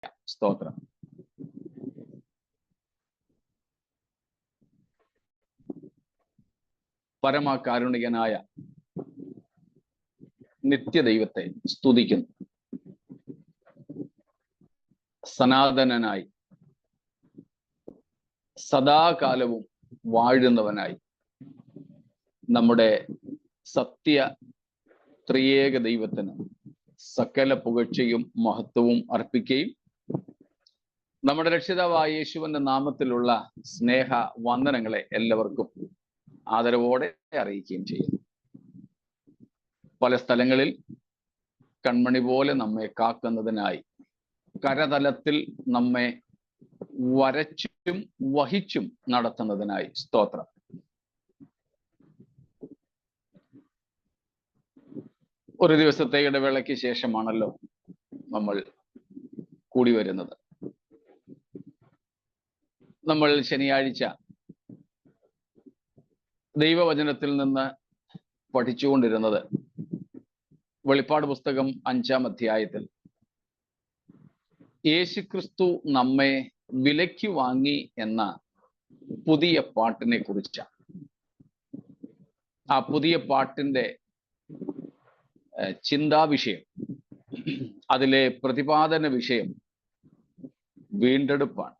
സ്തോത്രം. പരമകാരുണികനായ നിത്യദൈവത്തെ സ്തുതിക്കുന്നു. സനാതനനായി സദാകാലവും വാഴുന്നവനായി നമ്മുടെ സത്യ ത്രിയേക ദൈവത്തിന് സകല പുകഴ്ചയും മഹത്വവും അർപ്പിക്കുകയും നമ്മുടെ രക്ഷിതാവായ യേശുവിന്റെ നാമത്തിലുള്ള സ്നേഹ വന്ദനങ്ങളെ എല്ലാവർക്കും ആദരവോടെ അറിയിക്കുകയും ചെയ്യുന്നു. പല സ്ഥലങ്ങളിൽ കൺമണി പോലെ നമ്മെ കാക്കുന്നതിനായി കരതലത്തിൽ നമ്മെ വരച്ചും വഹിച്ചും നടത്തുന്നതിനായി സ്തോത്രം. ഒരു ദിവസത്തെ ഇടവേളയ്ക്ക് ശേഷമാണല്ലോ നമ്മൾ കൂടി വരുന്നത്. നമ്മൾ ശനിയാഴ്ച ദൈവവചനത്തിൽ നിന്ന് പഠിച്ചുകൊണ്ടിരുന്നത് വെളിപ്പാട് പുസ്തകം 5-ാം അധ്യായത്തിൽ യേശുക്രിസ്തു നമ്മെ വിലയ്ക്ക് വാങ്ങി എന്ന പുതിയ പാട്ടിനെ കുറിച്ചാണ്. ആ പുതിയ പാട്ടിന്റെ ചിന്താവിഷയം, അതിലെ പ്രതിപാദന വിഷയം വീണ്ടെടുപ്പാണ്.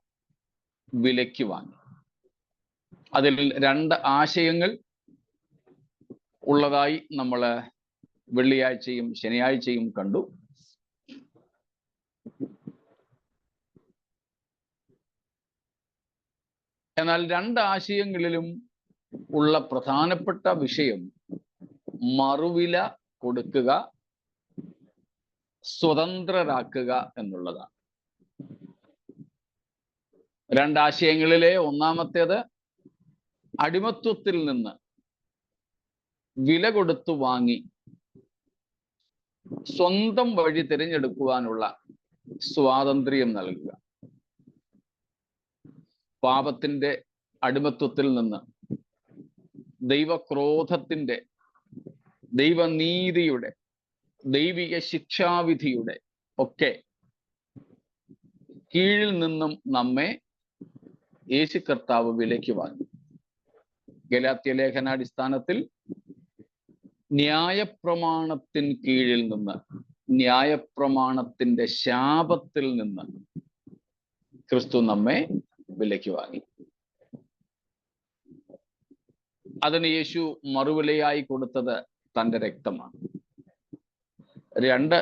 വിലയ്ക്ക് വാങ്ങി. അതിൽ 2 ആശയങ്ങൾ ഉള്ളതായി നമ്മൾ വെള്ളിയാഴ്ചയും ശനിയാഴ്ചയും കണ്ടു. എന്നാൽ 2 ആശയങ്ങളിലും ഉള്ള പ്രധാനപ്പെട്ട വിഷയം മറുവില കൊടുക്കുക, സ്വതന്ത്രരാക്കുക എന്നുള്ളതാണ്. 2 ആശയങ്ങളിലെ ഒന്നാമത്തേത് അടിമത്വത്തിൽ നിന്ന് വില കൊടുത്തു വാങ്ങി സ്വന്തം വഴി തിരഞ്ഞെടുക്കുവാനുള്ള സ്വാതന്ത്ര്യം നൽകുക. പാപത്തിന്റെ അടിമത്വത്തിൽ നിന്ന് ദൈവക്രോധത്തിന്റെ, ദൈവനീതിയുടെ, ദൈവിക ശിക്ഷാവിധിയുടെ ഒക്കെ കീഴിൽ നിന്നും നമ്മെ യേശു കർത്താവ് വിലയ്ക്ക് വാങ്ങി. ഗലാത്യ ലേഖനാടിസ്ഥാനത്തിൽ ന്യായപ്രമാണത്തിൻ കീഴിൽ നിന്ന്, ന്യായപ്രമാണത്തിന്റെ ശാപത്തിൽ നിന്ന് ക്രിസ്തു നമ്മെ വിലയ്ക്ക് വാങ്ങി. അതിന് യേശു മറുവിലയായി കൊടുത്തത് തൻ്റെ രക്തമാണ്. 2,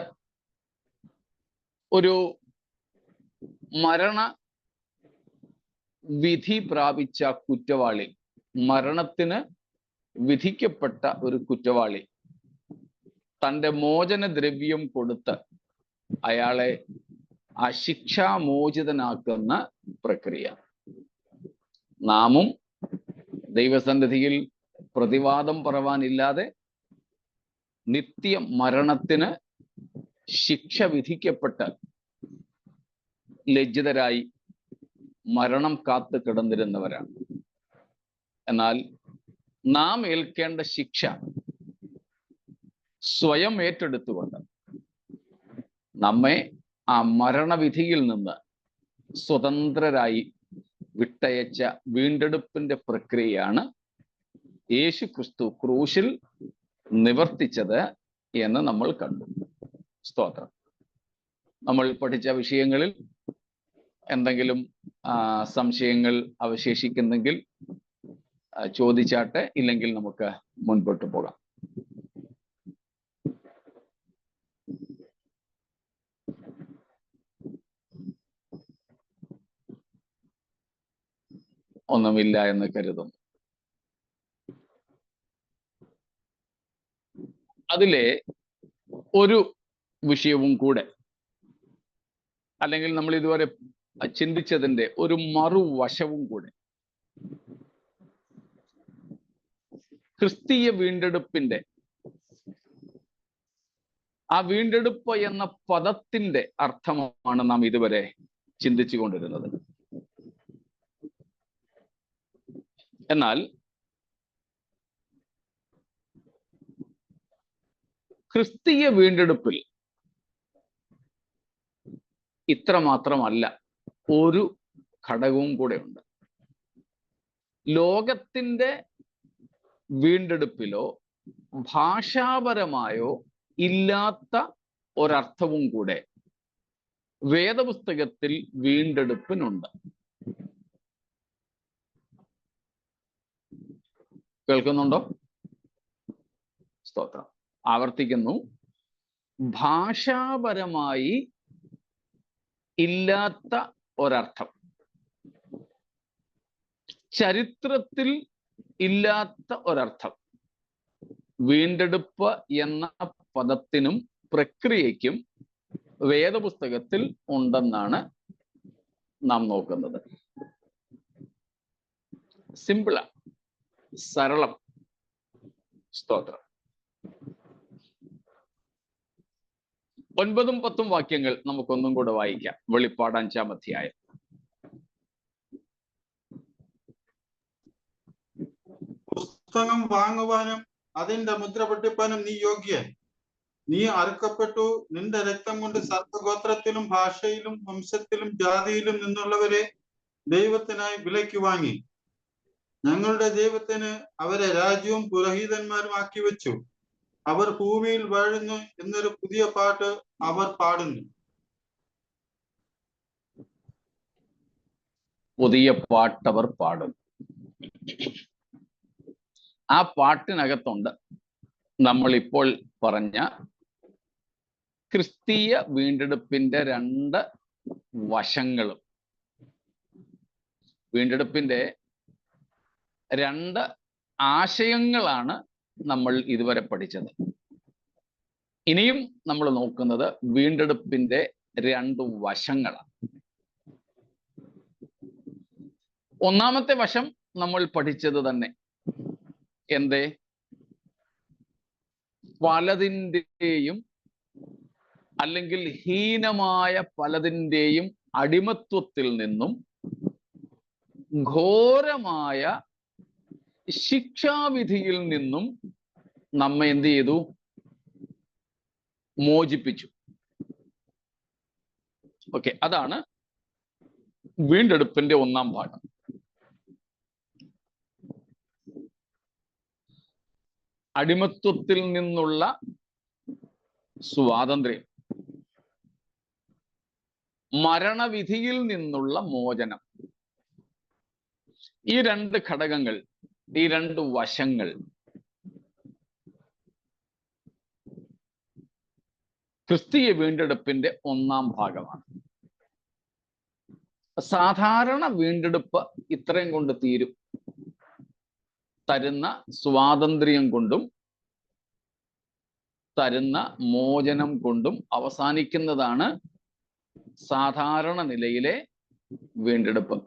ഒരു മരണ വിധി പ്രാപിച്ച കുറ്റവാളി, മരണത്തിന് വിധിക്കപ്പെട്ട ഒരു കുറ്റവാളി തൻ്റെ മോചനദ്രവ്യം കൊടുത്ത് അയാളെ ആ ശിക്ഷാമോചിതനാക്കുന്ന പ്രക്രിയ. നാമും ദൈവസന്നിധിയിൽ പ്രതിവാദം പറവാനില്ലാതെ നിത്യ മരണത്തിന് ശിക്ഷ വിധിക്കപ്പെട്ട് ലജ്ജിതരായി മരണം കാത്തു കിടന്നിരുന്നവരാണ്. എന്നാൽ നാം ഏൽക്കേണ്ട ശിക്ഷ സ്വയം ഏറ്റെടുത്തുകൊണ്ട് നമ്മെ ആ മരണവിധിയിൽ നിന്ന് സ്വതന്ത്രരായി വിട്ടയച്ച വീണ്ടെടുപ്പിന്റെ പ്രക്രിയയാണ് യേശു ക്രിസ്തു ക്രൂശിൽ നിവർത്തിച്ചത് എന്ന് നമ്മൾ കണ്ടു. സ്തോത്രം. നമ്മൾ പഠിച്ച വിഷയങ്ങളിൽ എന്തെങ്കിലും സംശയങ്ങൾ അവശേഷിക്കുന്നെങ്കിൽ ചോദിച്ചാട്ടെ, ഇല്ലെങ്കിൽ നമുക്ക് മുൻപോട്ട് പോകാം. ഒന്നുമില്ല എന്ന് കരുതും. അതിലെ ഒരു വിഷയവും കൂടെ, അല്ലെങ്കിൽ നമ്മൾ ഇതുവരെ ചിന്തിച്ചതിൻ്റെ ഒരു മറുവശവും കൂടെ, ക്രിസ്തീയ വീണ്ടെടുപ്പിന്റെ, ആ വീണ്ടെടുപ്പ് എന്ന പദത്തിന്റെ അർത്ഥമാണ് നാം ഇതുവരെ ചിന്തിച്ചു കൊണ്ടിരുന്നത്. എന്നാൽ ക്രിസ്തീയ വീണ്ടെടുപ്പിൽ ഇത്ര മാത്രമല്ല, ഒരു ഘടകവും കൂടെ ഉണ്ട്. ലോകത്തിന്റെ വീണ്ടെടുപ്പിലോ ഭാഷാപരമായോ ഇല്ലാത്ത ഒരർത്ഥവും കൂടെ വേദപുസ്തകത്തിൽ വീണ്ടെടുപ്പിനുണ്ട്. കേൾക്കുന്നുണ്ടോ? സ്തോത്രം. ആവർത്തിക്കുന്നു, ഭാഷാപരമായി ഇല്ലാത്ത ഒരർത്ഥം, ചരിത്രത്തിൽ ഇല്ലാത്ത ഒരർത്ഥം വീണ്ടെടുപ്പ് എന്ന പദത്തിനും പ്രക്രിയയ്ക്കും വേദപുസ്തകത്തിൽ ഉണ്ടെന്നാണ് നാം നോക്കുന്നത്. സിമ്പിളാ, സരളം. സ്തോത്രം. 9ഉം 10ഉം വാക്യങ്ങൾ നമുക്കൊന്നും കൂടെ വായിക്കാം. വെളിപ്പാട് 5-ാം അധ്യായം. പുസ്തകം വാങ്ങുവാനും അതിന്റെ മുദ്ര പൊട്ടിപ്പാനും നീ യോഗ്യൻ. നീ അറുക്കപ്പെട്ടു, നിന്റെ രക്തം കൊണ്ട് സർവ്വഗോത്രത്തിലും ഭാഷയിലും വംശത്തിലും ജാതിയിലും നിന്നുള്ളവരെ ദൈവത്തിനായി വിലയ്ക്ക് വാങ്ങി. ഞങ്ങളുടെ ദൈവത്തിന് അവരെ രാജ്യവും പുരോഹിതന്മാരും ആക്കി വെച്ചു. അവർ ഭൂമിയിൽ വാഴുന്നു എന്നൊരു പുതിയ പാട്ട് അവർ പാടുന്നു. പുതിയ പാട്ടവർ പാടും. ആ പാട്ടിനകത്തുണ്ട് നമ്മൾ ഇപ്പോൾ പറഞ്ഞ ക്രിസ്തീയ വീണ്ടെടുപ്പിന്റെ 2 വശങ്ങളും. വീണ്ടെടുപ്പിന്റെ 2 ആശയങ്ങളാണ് നമ്മൾ ഇതുവരെ പഠിച്ചത്. ഇനിയും നമ്മൾ നോക്കുന്നത് വീണ്ടെടുപ്പിന്റെ 2 വശങ്ങളാണ്. ഒന്നാമത്തെ വശം നമ്മൾ പഠിച്ചത് തന്നെ. എന്തേ? പലതിൻ്റെയും അല്ലെങ്കിൽ ഹീനമായ പലതിൻ്റെയും അടിമത്വത്തിൽ നിന്നും ഘോരമായ ശിക്ഷാവിധിയിൽ നിന്നും നമ്മെ എന്ത് ചെയ്തു? മോചിപ്പിച്ചു. ഓക്കെ, അതാണ് വീണ്ടെടുപ്പിന്റെ 1-ാം ഭാഗം. അടിമത്വത്തിൽ നിന്നുള്ള സ്വാതന്ത്ര്യം, മരണവിധിയിൽ നിന്നുള്ള മോചനം. ഈ 2 ഘടകങ്ങൾ, ഈ 2 വശങ്ങൾ ക്രിസ്തീയ വീണ്ടെടുപ്പിന്റെ 1-ാം ഭാഗമാണ്. സാധാരണ വീണ്ടെടുപ്പ് ഇത്രയും കൊണ്ട് തീരും. തരുന്ന സ്വാതന്ത്ര്യം കൊണ്ടും തരുന്ന മോചനം കൊണ്ടും അവസാനിക്കുന്നതാണ് സാധാരണ നിലയിലെ വീണ്ടെടുപ്പ്.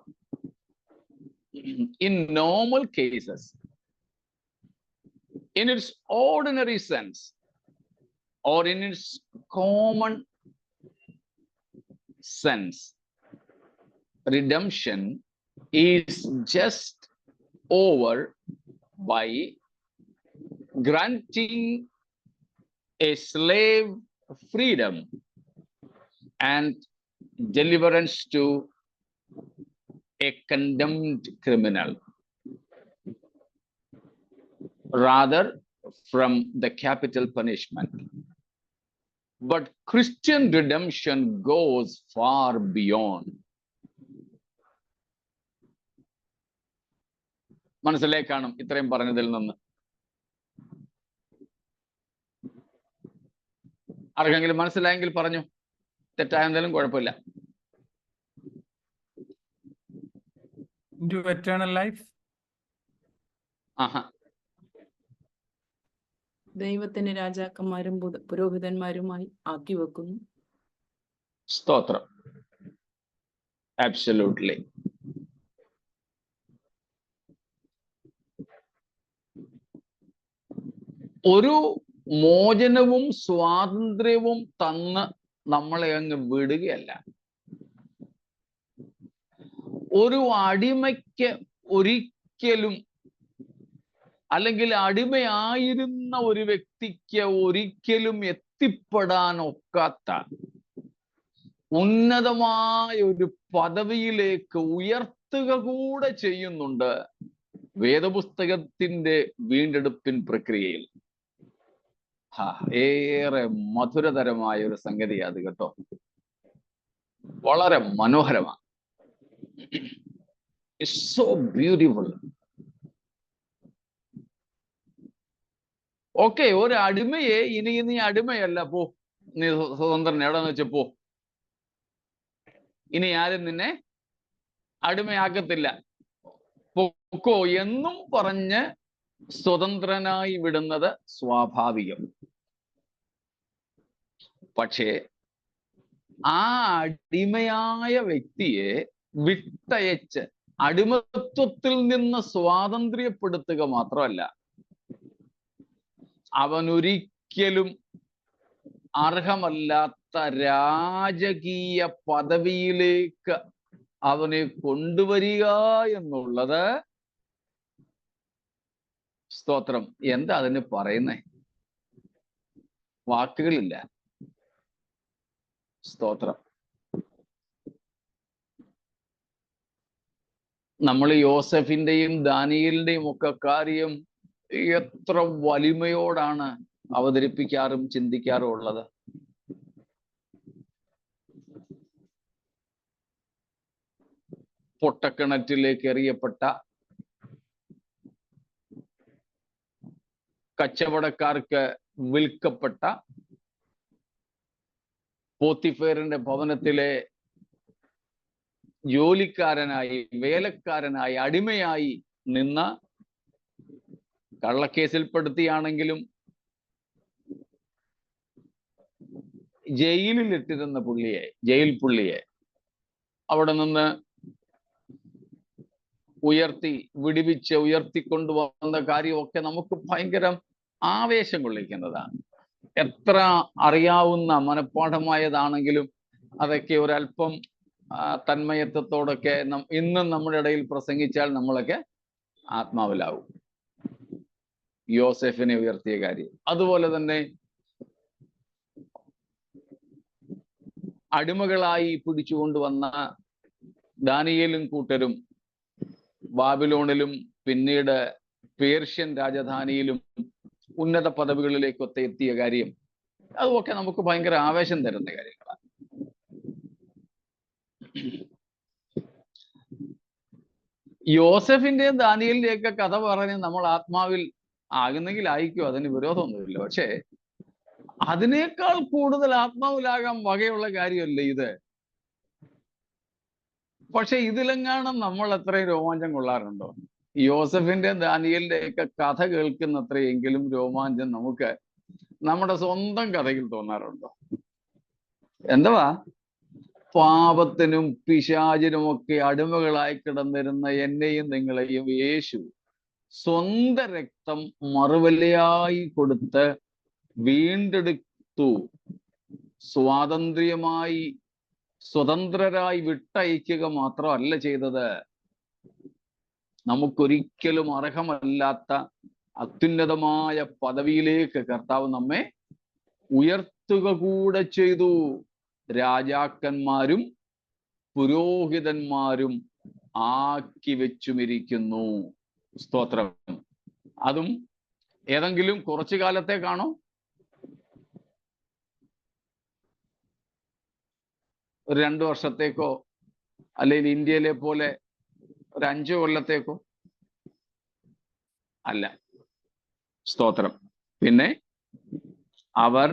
In normal cases, in its ordinary sense or in its common sense, redemption is just over by granting a slave freedom and deliverance to a condemned criminal, rather from the capital punishment. But Christian redemption goes far beyond. മനസ്സിലായി കാണും ഇത്രയും പറഞ്ഞതിൽ നിന്ന്. ആർക്കെങ്കിലും മനസ്സിലായെങ്കിൽ പറഞ്ഞു, തെറ്റായെന്തായാലും കുഴപ്പമില്ല. Into eternal life. ആഹാ. ദൈവത്തിന് രാജാക്കന്മാരും പുരോഹിതന്മാരുമായി ആക്കി വെക്കുന്നു. സ്തോത്രം. Absolutely. ഒരു മോചനവും സ്വാതന്ത്ര്യവും തന്ന് നമ്മളെ അങ്ങ് വിടുകയല്ല. ഒരു അടിമയ്ക്ക് ഒരിക്കലും, അല്ലെങ്കിൽ അടിമയായിരുന്ന ഒരു വ്യക്തിക്ക് ഒരിക്കലും എത്തിപ്പെടാൻ ഒക്കാത്ത ഉന്നതമായ ഒരു പദവിയിലേക്ക് ഉയർത്തുക കൂടെ ചെയ്യുന്നുണ്ട് വേദപുസ്തകത്തിന്റെ വീണ്ടെടുപ്പിൻ പ്രക്രിയയിൽ. ഏറെ മധുരതരമായ ഒരു സംഗതിയാണ് അത് കേട്ടോ. വളരെ മനോഹരമാണ്. It's so beautiful. ഓക്കെ, ഒരു അടിമയെ ഇനി നീ അടിമയല്ല, പോ, നീ സ്വതന്ത്രൻ, എവിടെന്ന് വെച്ച പോ, ഇനി ആരും നിന്നെ അടിമയാക്കത്തില്ല, പൊക്കോ എന്നും പറഞ്ഞ് സ്വതന്ത്രനായി വിടുന്നത് സ്വാഭാവികം. പക്ഷേ ആ അടിമയായ വ്യക്തിയെ വിട്ടയച്ച് അടിമത്വത്തിൽ നിന്ന് സ്വാതന്ത്ര്യപ്പെടുത്തുക മാത്രമല്ല, അവനൊരിക്കലും അർഹമല്ലാത്ത രാജകീയ പദവിയിലേക്ക് അവനെ കൊണ്ടുവരിക എന്നുള്ളത്, സ്തോത്രം, എന്താ അതിന് പറയുന്നേ? വാക്കുകളില്ല. സ്തോത്രം. നമ്മൾ യോസഫിന്റെയും ദാനിയേലിന്റെയും ഒക്കെ കാര്യം എത്ര വലിമയോടാണ് അവതരിപ്പിക്കാറും ചിന്തിക്കാറും ഉള്ളത്. പൊട്ടക്കിണറ്റിലേക്ക് എറിയപ്പെട്ട കച്ചവടക്കാർക്ക് വിൽക്കപ്പെട്ട പോത്തിഫേറിന്റെ ഭവനത്തിലെ ജോലിക്കാരനായി, വേലക്കാരനായി, അടിമയായി നിന്ന, കള്ളക്കേസിൽപ്പെടുത്തിയാണെങ്കിലും ജയിലിലിട്ടിരുന്ന ജയിൽ പുള്ളിയെ അവിടെ നിന്ന് ഉയർത്തിക്കൊണ്ടുവന്ന കാര്യമൊക്കെ നമുക്ക് ഭയങ്കര ആവേശം കൊള്ളിക്കുന്നതാണ്. എത്ര അറിയാവുന്ന മനഃപ്പാഠമായതാണെങ്കിലും അതൊക്കെ ഒരല്പം തന്മയത്വത്തോടൊക്കെ ഇന്നും നമ്മുടെ ഇടയിൽ പ്രസംഗിച്ചാൽ നമ്മളൊക്കെ ആത്മാവിലാവും. യോസെഫിനെ ഉയർത്തിയ കാര്യം. അതുപോലെ തന്നെ അടിമകളായി പിടിച്ചുകൊണ്ടുവന്ന ദാനിയേലും കൂട്ടരും ബാബിലോണിലും പിന്നീട് പേർഷ്യൻ രാജധാനിയിലും ഉന്നത പദവികളിലേക്കൊക്കെ എത്തിയ കാര്യം, അതുമൊക്കെ നമുക്ക് ഭയങ്കര ആവേശം തരുന്ന കാര്യങ്ങളാണ്. യോസെഫിന്റെയും ദാനിയേലിന്റെയൊക്കെ കഥ പറഞ്ഞ് നമ്മൾ ആത്മാവിൽ ആകുന്നെങ്കിൽ ആയിക്കോ, അതിന് വിരോധമൊന്നുമില്ല. പക്ഷെ അതിനേക്കാൾ കൂടുതൽ ആത്മാവിലാകാൻ വകയുള്ള കാര്യമല്ലേ ഇത്. പക്ഷെ ഇതിലെങ്ങാനും നമ്മൾ അത്രയും രോമാഞ്ചം കൊള്ളാറുണ്ടോ? യോസഫിന്റെ ദാനിയേലിന്റെയൊക്കെ കഥ കേൾക്കുന്നത്രയെങ്കിലും രോമാഞ്ചം നമുക്ക് നമ്മുടെ സ്വന്തം കഥയിൽ തോന്നാറുണ്ടോ? എന്തുവാ? പാപത്തിനും പിശാചിനുമൊക്കെ അടിമകളായി കിടന്നിരുന്ന എന്നെയും നിങ്ങളെയും യേശു സ്വന്തം രക്തം മറുവിലയായി കൊടുത്ത് വീണ്ടെടുത്തു. സ്വതന്ത്രരായി വിട്ടയക്കുക മാത്രമല്ല ചെയ്തത്, നമുക്കൊരിക്കലും അർഹമല്ലാത്ത അത്യുന്നതമായ പദവിയിലേക്ക് കർത്താവ് നമ്മെ ഉയർത്തുക കൂടെ ചെയ്തു. രാജാക്കന്മാരും പുരോഹിതന്മാരും ആക്കി വെച്ചുമിരിക്കുന്നു. സ്തോത്രം. അതും ഏതെങ്കിലും കുറച്ചു കാലത്തേക്കാണോ? ഒരു 2 വർഷത്തേക്കോ, അല്ലെങ്കിൽ ഇന്ത്യയിലെ പോലെ ഒരു 5 കൊല്ലത്തേക്കോ അല്ല. സ്തോത്രം. പിന്നെ അവർ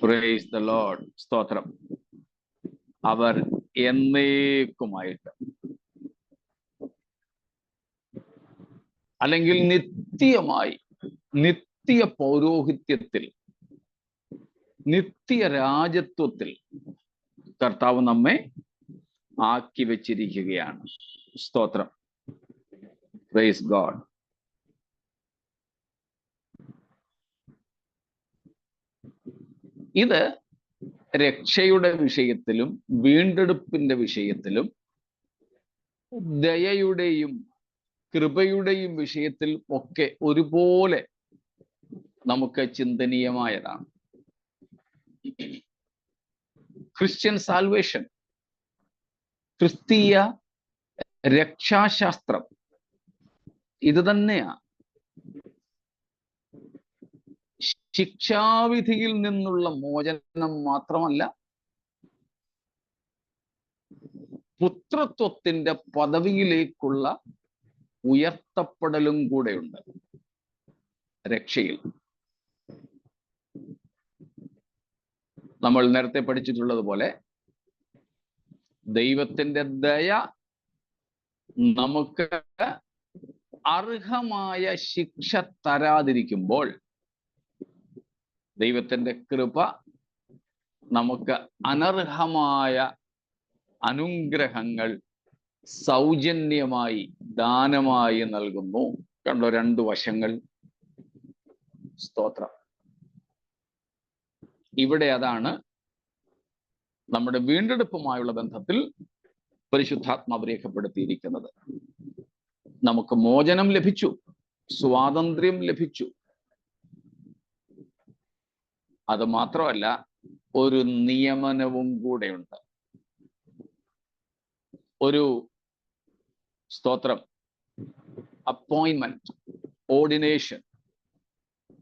പ്രൈസ് ദ ലോർഡ്, സ്തോത്രം, അവർ എന്നേക്കുമായിട്ട്, അല്ലെങ്കിൽ നിത്യമായി, നിത്യ പൗരോഹിത്യത്തിൽ, നിത്യ രാജത്വത്തിൽ കർത്താവ് നമ്മെ ആക്കി വെച്ചിരിക്കുകയാണ്. സ്തോത്രം. Praise God. ഇത് രക്ഷയുടെ വിഷയത്തിലും വീണ്ടെടുപ്പിന്റെ വിഷയത്തിലും ദയയുടെയും കൃപയുടെയും വിഷയത്തിൽ ഒക്കെ ഒരുപോലെ നമുക്ക് ചിന്തനീയമായതാണ്. ക്രിസ്ത്യൻ സാൽവേഷൻ, ക്രിസ്തീയ രക്ഷാശാസ്ത്രം ഇത് തന്നെയാ. ശിക്ഷാവിധിയിൽ നിന്നുള്ള മോചനം മാത്രമല്ല, പുത്രത്വത്തിന്റെ പദവിയിലേക്കുള്ള ഉയർത്തപ്പെടലും കൂടെയുണ്ട് രക്ഷയിൽ. നമ്മൾ നേരത്തെ പഠിച്ചിട്ടുള്ളത് പോലെ ദൈവത്തിന്റെ ദയ നമുക്ക് അർഹമായ ശിക്ഷ തരാതിരിക്കുമ്പോൾ ദൈവത്തിന്റെ കൃപ നമുക്ക് അനർഹമായ അനുഗ്രഹങ്ങൾ സൗജന്യമായി ദാനമായി നൽകുന്നു. കണ്ടോ, രണ്ടു വശങ്ങൾ. സ്തോത്രം. ഇവിടെ അതാണ് നമ്മുടെ വീണ്ടെടുപ്പുമായുള്ള ബന്ധത്തിൽ പരിശുദ്ധാത്മാവ് രേഖപ്പെടുത്തിയിരിക്കുന്നത്. നമുക്ക് മോചനം ലഭിച്ചു, സ്വാതന്ത്ര്യം ലഭിച്ചു. അത് മാത്രമല്ല, ഒരു നിയമനവും കൂടെയുണ്ട്. ഒരു സ്തോത്രം, അപ്പോയിന്റ്മെന്റ്, ഓർഡിനേഷൻ,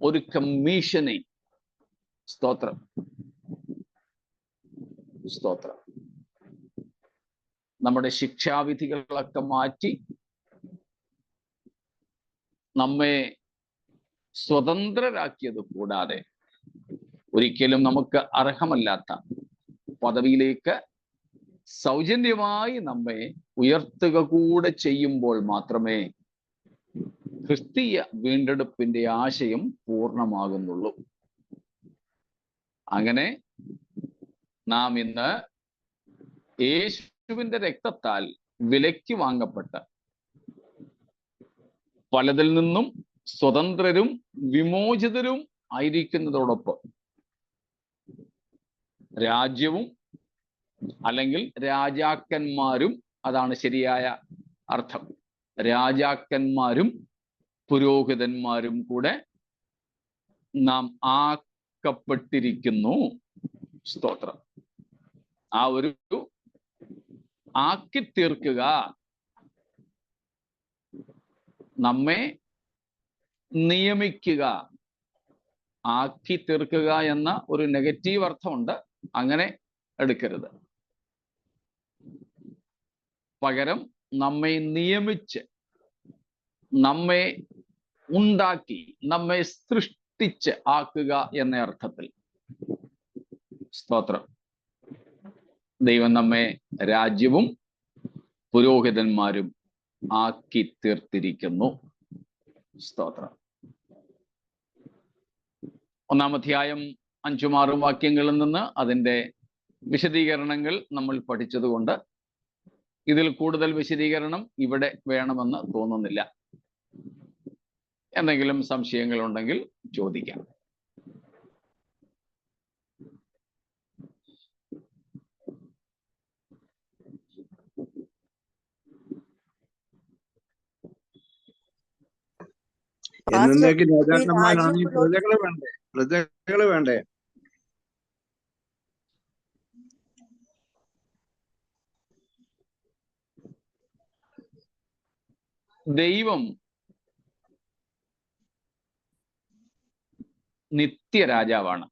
ഒരു കമ്മീഷനിങ്. സ്തോത്രം, സ്തോത്രം. നമ്മുടെ ശിക്ഷാവിധികളൊക്കെ മാറ്റി നമ്മെ സ്വതന്ത്രരാക്കിയത് കൂടാതെ ഒരിക്കലും നമുക്ക് അർഹമല്ലാത്ത പദവിയിലേക്ക് സൗജന്യമായി നമ്മെ ഉയർത്തുക കൂടെ ചെയ്യുമ്പോൾ മാത്രമേ ക്രിസ്തീയ വീണ്ടെടുപ്പിന്റെ ആശയം പൂർണ്ണമാകുന്നുള്ളൂ. അങ്ങനെ നാം ഇന്ന് യേശുവിന്റെ രക്തത്താൽ വിലയ്ക്ക് വാങ്ങപ്പെട്ട പലതിൽ നിന്നും സ്വതന്ത്രരും വിമോചിതരും ആയിരിക്കുന്നതോടൊപ്പം രാജ്യവും അല്ലെങ്കിൽ രാജാക്കന്മാരും, അതാണ് ശരിയായ അർത്ഥം, രാജാക്കന്മാരും പുരോഹിതന്മാരും കൂടെ നാം ആക്കപ്പെട്ടിരിക്കുന്നു. സ്തോത്രം. ആ ഒരു ആക്കി തീർക്കുക, നമ്മെ നിയമിക്കുക. ആക്കി തീർക്കുക എന്ന ഒരു നെഗറ്റീവ് അർത്ഥമുണ്ട്, അങ്ങനെ എടുക്കരുത്. പകരം നമ്മെ നിയമിച്ച്, നമ്മെ ഉണ്ടാക്കി, നമ്മെ സൃഷ്ടിച്ച് ആക്കുക എന്ന അർത്ഥത്തിൽ. സ്തോത്രം. ദൈവം നമ്മെ രാജ്യവും പുരോഹിതന്മാരും ആക്കി തീർത്തിരിക്കുന്നു. സ്തോത്രം. 1-ാം അധ്യായം 5-6 വാക്യങ്ങളിൽ നിന്ന് അതിൻ്റെ വിശദീകരണങ്ങൾ നമ്മൾ പഠിച്ചതുകൊണ്ട് ഇതിൽ കൂടുതൽ വിശദീകരണം ഇവിടെ വേണമെന്ന് തോന്നുന്നില്ല. എന്തെങ്കിലും സംശയങ്ങൾ ഉണ്ടെങ്കിൽ ചോദിക്കാം. എന്നേക്ക് രാജാക്കന്മാരാണ് ഈ പ്രജകള് വേണ്ടേ? പ്രജകള് വേണ്ടേ? ദൈവം നിത്യരാജാവാണ്.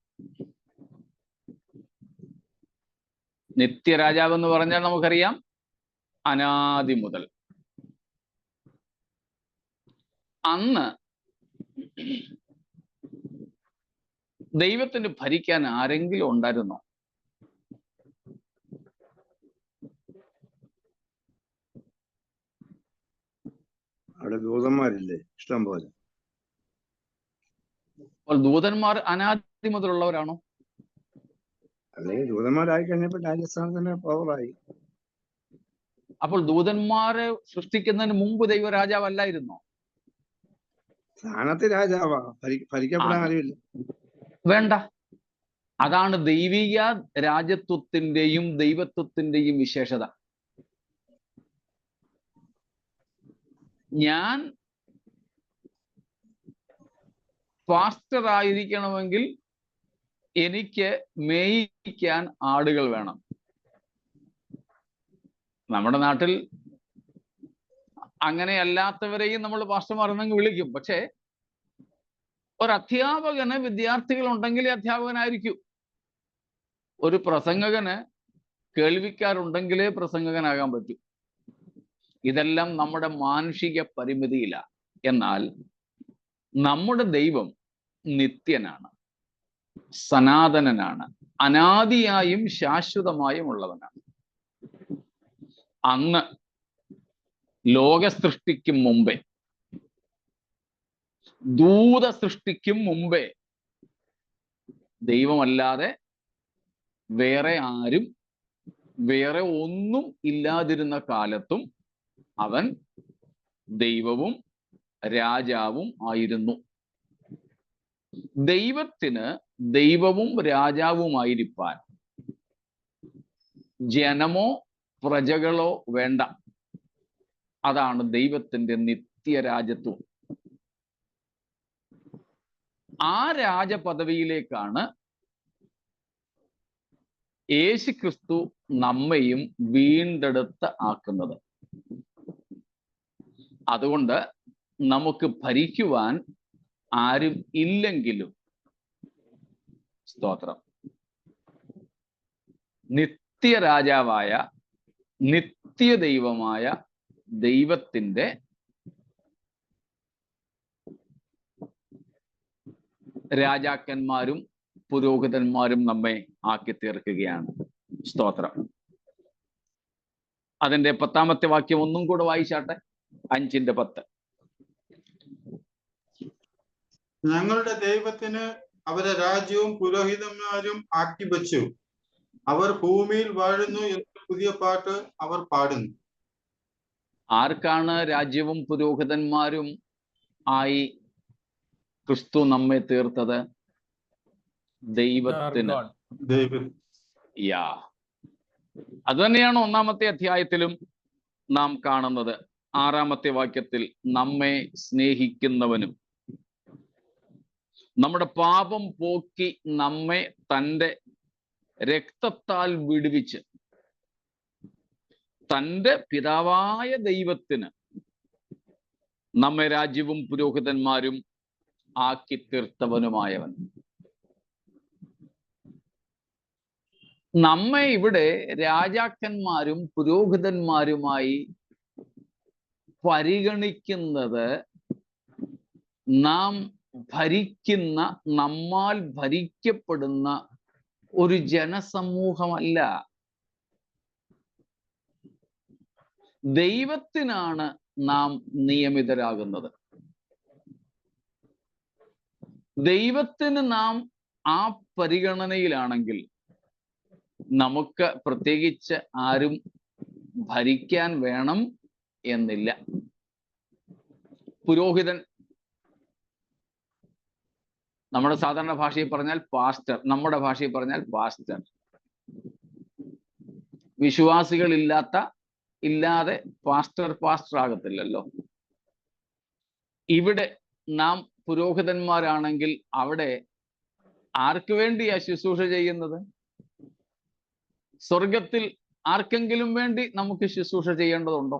നിത്യരാജാവ് എന്ന് പറഞ്ഞാൽ നമുക്കറിയാം, അനാദി മുതൽ. അന്ന് ദൈവത്തിന് ഭരിക്കാൻ ആരെങ്കിലും ഉണ്ടായിരുന്നോ? അവിടെ ദൂതന്മാരില്ലേ ഇഷ്ടം പോലെ. അപ്പോൾ ദൂതന്മാർ അനാദി മുതലുള്ളവരാണോ? അല്ലെങ്കിൽ ദൂതന്മാരായി കഴിഞ്ഞപ്പോ രാജസ്ഥാനത്തിന്റെ പവറായി. അപ്പോൾ ദൂതന്മാരെ സൃഷ്ടിക്കുന്നതിന് മുമ്പ് ദൈവ രാജാവല്ലായിരുന്നോ? സ്ഥാനത്ത് രാജാവാ, ഭരിക്കപ്പെടാൻ അറിയില്ല. വേണ്ട. അതാണ് ദൈവിക രാജത്വത്തിന്റെയും ദൈവത്വത്തിന്റെയും വിശേഷത. ഞാൻ പാസ്റ്റർ ആയിരിക്കണമെങ്കിൽ എനിക്ക് മേയിക്കാൻ ആടുകൾ വേണം. നമ്മുടെ നാട്ടിൽ അങ്ങനെയല്ലാത്തവരെയും നമ്മൾ പാസ്റ്റർമാർ എന്നങ്ങ് വിളിക്കും. പക്ഷേ ഒരു അധ്യാപകന് വിദ്യാർത്ഥികൾ ഉണ്ടെങ്കിലേ അധ്യാപകനായിരിക്കൂ. ഒരു പ്രസംഗകന് കേൾവിക്കാരുണ്ടെങ്കിലേ പ്രസംഗകനാകാൻ പറ്റൂ. ഇതെല്ലാം നമ്മുടെ മാനുഷിക പരിമിതിയിലാണ്. എന്നാൽ നമ്മുടെ ദൈവം നിത്യനാണ്, സനാതനനാണ്, അനാദിയായും ശാശ്വതമായും ഉള്ളവനാണ്. അന്ന് ലോക സൃഷ്ടിക്കും മുമ്പേ, ദൂത സൃഷ്ടിക്കും മുമ്പേ ദൈവമല്ലാതെ വേറെ ആരും വേറെ ഒന്നും ഇല്ലാതിരുന്ന കാലത്തും അവൻ ദൈവവും രാജാവും ആയിരുന്നു. ദൈവത്തിന് ദൈവവും രാജാവുമായിരിക്കാൻ ജനമോ പ്രജകളോ വേണ്ട. അതാണ് ദൈവത്തിന്റെ നിത്യരാജത്വം. ആ രാജപദവിയിലേക്കാണ് യേശുക്രിസ്തു നമ്മയും വീണ്ടെടുത്ത് ആക്കുന്നത്. അതുകൊണ്ട് നമുക്ക് ഭരിക്കുവാൻ ആരും ഇല്ലെങ്കിലും സ്തോത്രം, നിത്യരാജാവായ നിത്യദൈവമായ ദൈവത്തിന്റെ രാജാക്കന്മാരും പുരോഹിതന്മാരും നമ്മെ ആക്കി തീർക്കുകയാണ്. സ്തോത്രം. അതിന്റെ 10-ാമത്തെ വാക്യം ഒന്നും കൂടെ വായിച്ചാട്ടെ. 5:10. ഞങ്ങളുടെ ദൈവത്തിന് അവരെ രാജ്യവും പുരോഹിതന്മാരും ആക്കി വച്ചു. അവർ ഭൂമിയിൽ വാഴുന്നു എന്ന പുതിയ പാട്ട് അവർ പാടുന്നു. ആർക്കാണ് രാജ്യവും പുരോഹിതന്മാരും ആയി ക്രിസ്തു നമ്മെ തീർത്തത്? ദൈവത്തിന്. യാ, അത് തന്നെയാണ് 1-ാമത്തെ അധ്യായത്തിലും നാം കാണുന്നത്. 6-ാമത്തെ വാക്യത്തിൽ നമ്മെ സ്നേഹിക്കുന്നവനും നമ്മുടെ പാപം പോക്കി നമ്മെ തൻ്റെ രക്തത്താൽ വിടുവിച്ച് തൻ്റെ പിതാവായ ദൈവത്തിന് നമ്മെ രാജ്യവും പുരോഹിതന്മാരും ആക്കി തീർത്തവനുമായവൻ. നമ്മെ ഇവിടെ രാജാക്കന്മാരും പുരോഹിതന്മാരുമായി പരിഗണിക്കുന്നത് നാം ഭരിക്കുന്ന, നമ്മാൽ ഭരിക്കപ്പെടുന്ന ഒരു ജനസമൂഹമല്ല. ദൈവത്തിനാണ് നാം നിയമിതരാകുന്നത്. ദൈവത്തിന് നാം ആ പരിഗണനയിലാണെങ്കിൽ നമുക്ക് പ്രത്യേകിച്ച് ആരും ഭരിക്കാൻ വേണം എന്നില്ല. പുരോഹിതൻ, നമ്മുടെ സാധാരണ ഭാഷയിൽ പറഞ്ഞാൽ പാസ്റ്റർ, നമ്മുടെ ഭാഷയിൽ പറഞ്ഞാൽ പാസ്റ്റർ. വിശ്വാസികൾ ഇല്ലാതെ പാസ്റ്റർ ആകത്തില്ലല്ലോ. ഇവിടെ നാം പുരോഹിതന്മാരാണെങ്കിൽ അവിടെ ആർക്ക് വേണ്ടിയാ ശുശ്രൂഷ ചെയ്യുന്നത്? സ്വർഗത്തിൽ ആർക്കെങ്കിലും വേണ്ടി നമുക്ക് ശുശ്രൂഷ ചെയ്യേണ്ടതുണ്ടോ?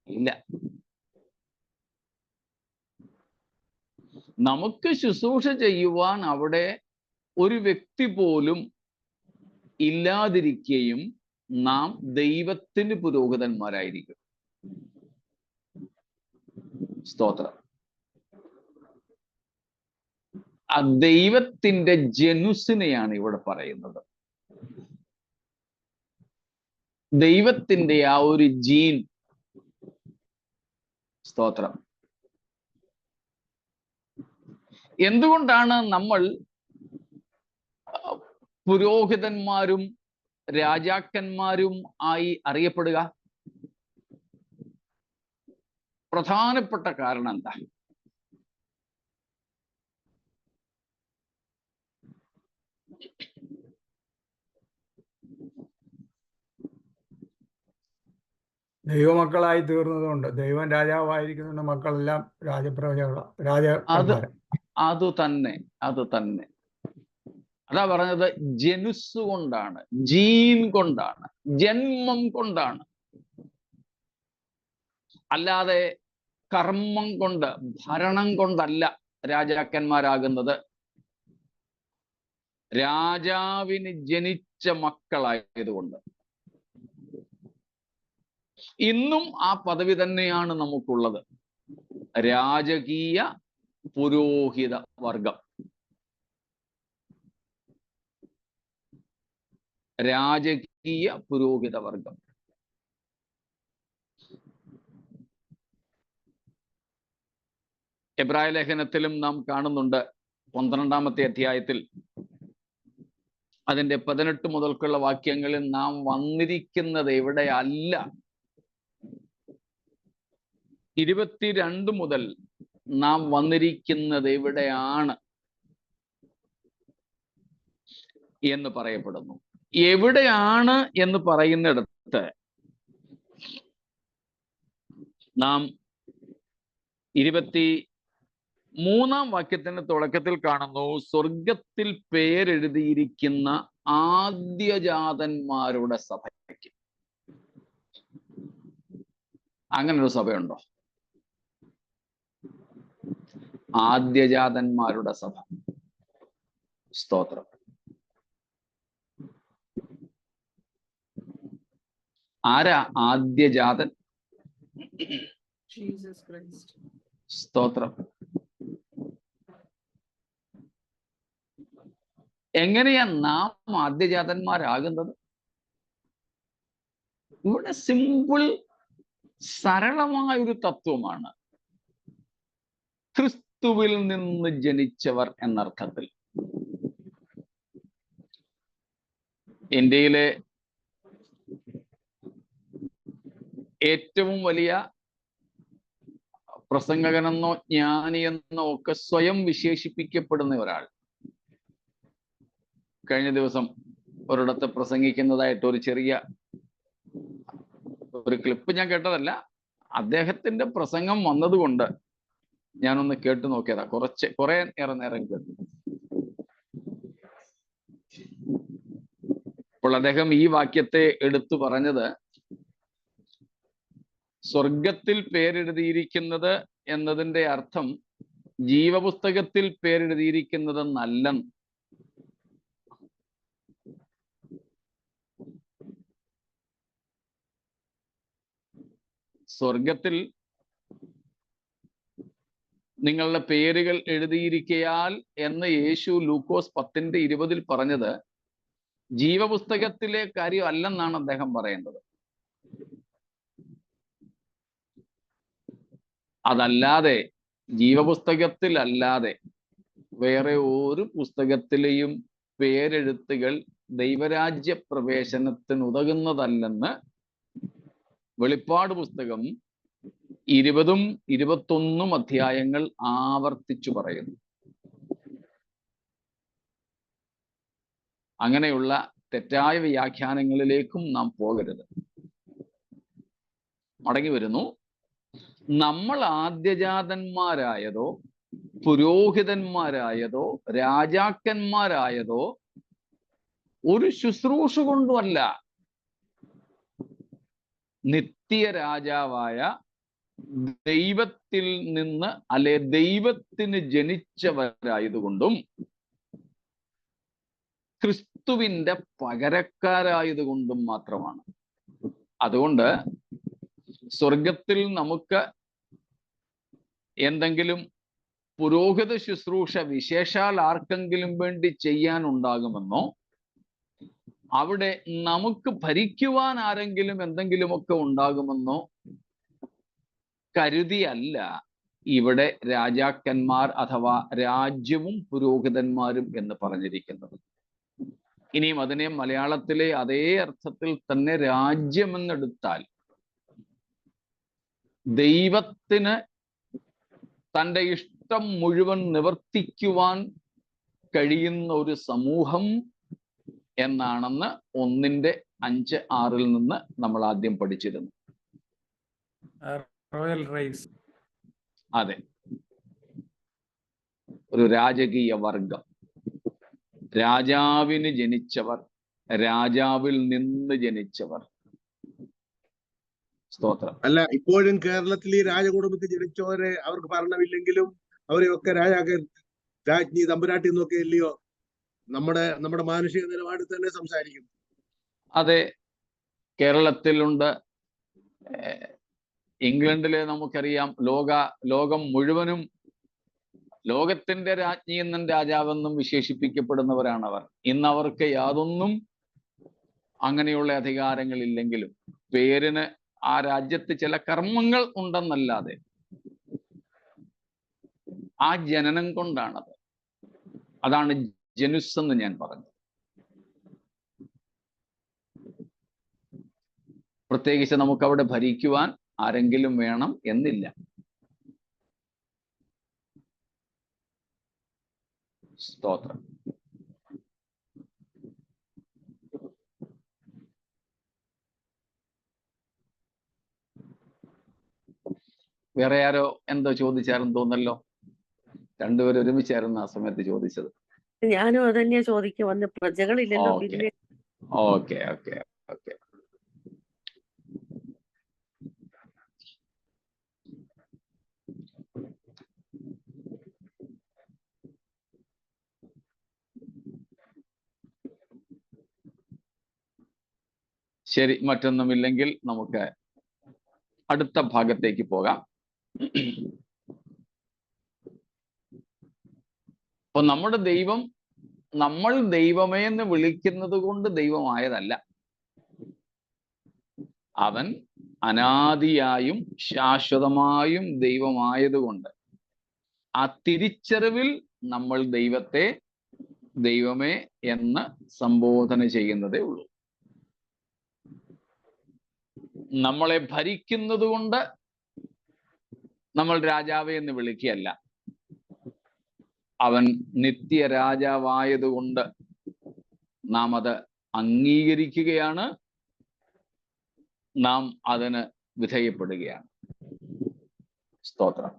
ഇല്ല. നമുക്ക് ശുശ്രൂഷ ചെയ്യുവാൻ അവിടെ ഒരു വ്യക്തി പോലും ഇല്ലാതിരിക്കുകയും നാം ദൈവത്തിന് പുരോഹിതന്മാരായിരിക്കും. സ്തോത്രം. ആ ദൈവത്തിന്റെ ജനുസിനെയാണ് ഇവിടെ പറയുന്നത്. ദൈവത്തിന്റെ ആ ഒരു ജീൻ. സ്തോത്രം. എന്തുകൊണ്ടാണ് നമ്മൾ പുരോഹിതന്മാരും രാജാക്കന്മാരും ആയി അറിയപ്പെടുക? പ്രധാനപ്പെട്ട കാരണം എന്താ? ദൈവമക്കളായി തീർന്നതുകൊണ്ട്, ദൈവം രാജാവായിരിക്കുന്നുണ്ട്, മക്കളെല്ലാം രാജപ്രജകളാണ്. അത് തന്നെ. അതാ പറഞ്ഞത്, ജനുസ് കൊണ്ടാണ്, ജീൻ കൊണ്ടാണ്, ജന്മം കൊണ്ടാണ്, അല്ലാതെ കർമ്മം കൊണ്ട്, ഭരണം കൊണ്ടല്ല രാജാക്കന്മാരാകുന്നത്. രാജാവിന് ജനിച്ച മക്കളായതുകൊണ്ട്. ഇന്നും ആ പദവി തന്നെയാണ് നമുക്കുള്ളത്, രാജകീയ പുരോഹിത വർഗം. രാജകീയ പുരോഹിത വർഗം. എബ്രായ ലേഖനത്തിലും നാം കാണുന്നുണ്ട്, 12-ാമത്തെ അധ്യായത്തിൽ അതിന്റെ 18 മുതൽക്കുള്ള വാക്യങ്ങളിൽ നാം വന്നിരിക്കുന്നത് എവിടെയല്ല, 22 മുതൽ നാം വന്നിരിക്കുന്നത് എവിടെയാണ് എന്ന് പറയപ്പെടുന്നു. എവിടെയാണ് എന്ന് പറയുന്നിടത്ത് നാം 23-ാം വാക്യത്തിന്റെ തുടക്കത്തിൽ കാണുന്നു, സ്വർഗത്തിൽ പേരെഴുതിയിരിക്കുന്ന ആദ്യജാതന്മാരുടെ സഭയ്ക്ക്. അങ്ങനൊരു സഭയുണ്ടോ? ആദ്യജാതന്മാരുടെ സഭ. സ്തോത്രം. ആരാ ആദ്യജാതൻ? Jesus Christ. സ്തോത്രം. എങ്ങനെയാ നാം ആദ്യജാതന്മാരാകുന്നത്? ഇവിടെ സിമ്പിൾ, സരളമായൊരു തത്വമാണ്. ക്രിസ്തുവിൽ നിന്ന് ജനിച്ചവർ എന്നർത്ഥത്തിൽ. ഇന്ത്യയിലെ ഏറ്റവും വലിയ പ്രസംഗകനെന്നോ ജ്ഞാനിയെന്നോ ഒക്കെ സ്വയം വിശേഷിപ്പിക്കപ്പെടുന്ന ഒരാൾ കഴിഞ്ഞ ദിവസം ഒരിടത്ത് പ്രസംഗിക്കുന്നതായിട്ട് ഒരു ചെറിയ ക്ലിപ്പ് ഞാൻ കേട്ടതല്ല, അദ്ദേഹത്തിന്റെ പ്രസംഗം വന്നതുകൊണ്ട് ഞാനൊന്ന് കേട്ടു നോക്കിയതാ. കുറെ നേരം കേട്ടു. അപ്പോൾ അദ്ദേഹം ഈ വാക്യത്തെ എടുത്തു പറഞ്ഞത്, സ്വർഗത്തിൽ പേരെഴുതിയിരിക്കുന്നത് എന്നതിന്റെ അർത്ഥം ജീവപുസ്തകത്തിൽ പേരെഴുതിയിരിക്കുന്നത് നല്ലെന്ന്. സ്വർഗത്തിൽ നിങ്ങളുടെ പേരുകൾ എഴുതിയിരിക്കയാൽ എന്ന് യേശു ലൂക്കോസ് 10:20 പറഞ്ഞത് ജീവപുസ്തകത്തിലെ കാര്യം അല്ലെന്നാണ് അദ്ദേഹം പറയുന്നത്. അതല്ലാതെ, ജീവപുസ്തകത്തിൽ അല്ലാതെ വേറെ ഒരു പുസ്തകത്തിലെയും പേരെഴുത്തുകൾ ദൈവരാജ്യ പ്രവേശനത്തിന് ഉതകുന്നതല്ലെന്ന് വെളിപ്പാട് പുസ്തകം 20ഉം 21ഉം അധ്യായങ്ങൾ ആവർത്തിച്ചു പറയുന്നു. അങ്ങനെയുള്ള തെറ്റായ വ്യാഖ്യാനങ്ങളിലേക്കും നാം പോകരുത്. മടങ്ങി വരുന്നു. നമ്മൾ ആദ്യജാതന്മാരായതോ പുരോഹിതന്മാരായതോ രാജാക്കന്മാരായതോ ഒരു ശുശ്രൂഷ കൊണ്ടുമല്ല, നിത്യ രാജാവായ ദൈവത്തിൽ നിന്ന് അല്ലെ ദൈവത്തിന് ജനിച്ചവരായതുകൊണ്ടും ക്രിസ്തുവിന്റെ പകരക്കാരായതുകൊണ്ടും മാത്രമാണ്. അതുകൊണ്ട് സ്വർഗത്തിൽ നമുക്ക് എന്തെങ്കിലും പുരോഹിത ശുശ്രൂഷ വിശേഷാൽ ആർക്കെങ്കിലും വേണ്ടി ചെയ്യാനുണ്ടാകുമെന്നോ, അവിടെ നമുക്ക് ഭരിക്കുവാൻ ആരെങ്കിലും എന്തെങ്കിലുമൊക്കെ ഉണ്ടാകുമെന്നോ കരുതിയല്ല ഇവിടെ രാജാക്കന്മാർ അഥവാ രാജ്യവും പുരോഹിതന്മാരും എന്ന് പറഞ്ഞിരിക്കുന്നത്. ഇനിയും അതിനെ മലയാളത്തിലെ അതേ അർത്ഥത്തിൽ തന്നെ രാജ്യമെന്നെടുത്താൽ ദൈവത്തിന് തൻ്റെ ഇഷ്ടം മുഴുവൻ നിവർത്തിക്കുവാൻ കഴിയുന്ന ഒരു സമൂഹം എന്നാണെന്ന് 1:5-6 നിന്ന് നമ്മൾ ആദ്യം പഠിച്ചിരുന്നു. Royal rise. അതെ. ഒരു രാജകീയ വർഗം. രാജാവിന് ജനിച്ചവർ, രാജാവിൽ നിന്ന് ജനിച്ചവർ. സ്തോത്രം. അല്ല, ഇപ്പോഴും കേരളത്തിൽ ഈ രാജകുടുംബത്തിൽ ജനിച്ചവരെ അവർക്ക് ഭരണമില്ലെങ്കിലും അവരെയൊക്കെ രാജ്ഞി തമ്പുരാട്ടി എന്നൊക്കെ ഇല്ലയോ നമ്മുടെ മാനുഷിക നിലപാടിൽ തന്നെ സംസാരിക്കും. അതെ, കേരളത്തിലുണ്ട്. ഇംഗ്ലണ്ടിലെ നമുക്കറിയാം, ലോകം മുഴുവനും ലോകത്തിന്റെ രാജ്ഞി എന്നും രാജാവെന്നും വിശേഷിപ്പിക്കപ്പെടുന്നവരാണവർ. ഇന്ന് അവർക്ക് യാതൊന്നും അങ്ങനെയുള്ള അധികാരങ്ങളില്ലെങ്കിലും പേരിന് ആ രാജ്യത്ത് ചില കർമ്മങ്ങൾ ഉണ്ടെന്നല്ലാതെ ആ ജനനം കൊണ്ടാണത്. അതാണ് ജനുസ് എന്ന് ഞാൻ പറഞ്ഞത്. പ്രത്യേകിച്ച് നമുക്കവിടെ ഭരിക്കുവാൻ ആരെങ്കിലും വേണം എന്നില്ല. സ്തോത്രം. വേറെ ആരോ എന്തോ ചോദിച്ചാരെന്ന് തോന്നല്ലോ. രണ്ടുപേരും ഒരുമിച്ചായിരുന്നു ആ സമയത്ത് ചോദിച്ചത്. ഞാനും അതന്നെയാ ചോദിക്കാൻ വന്ന, പ്രജകളില്ലല്ലോ. Okay okay okay okay. ശരി, മറ്റൊന്നുമില്ലെങ്കിൽ നമുക്ക് അടുത്ത ഭാഗത്തേക്ക് പോകാം. അപ്പൊ നമ്മുടെ ദൈവം, നമ്മൾ ദൈവമേ എന്ന് വിളിക്കുന്നത് കൊണ്ട് ദൈവമായതല്ല. അവൻ അനാദിയായും ശാശ്വതമായും ദൈവമായതുകൊണ്ട് ആ തിരിച്ചറിവിൽ നമ്മൾ ദൈവത്തെ ദൈവമേ എന്ന് സംബോധന ചെയ്യുന്നതേ ഉള്ളൂ. നമ്മളെ ഭരിക്കുന്നത് കൊണ്ട് നമ്മൾ രാജാവേ എന്ന് വിളിക്കുകയല്ല. അവൻ നിത്യരാജാവായതുകൊണ്ട് നാം അത് അംഗീകരിക്കുകയാണ്, നാം അതിന് വിധേയപ്പെടുകയാണ്. സ്തോത്രം.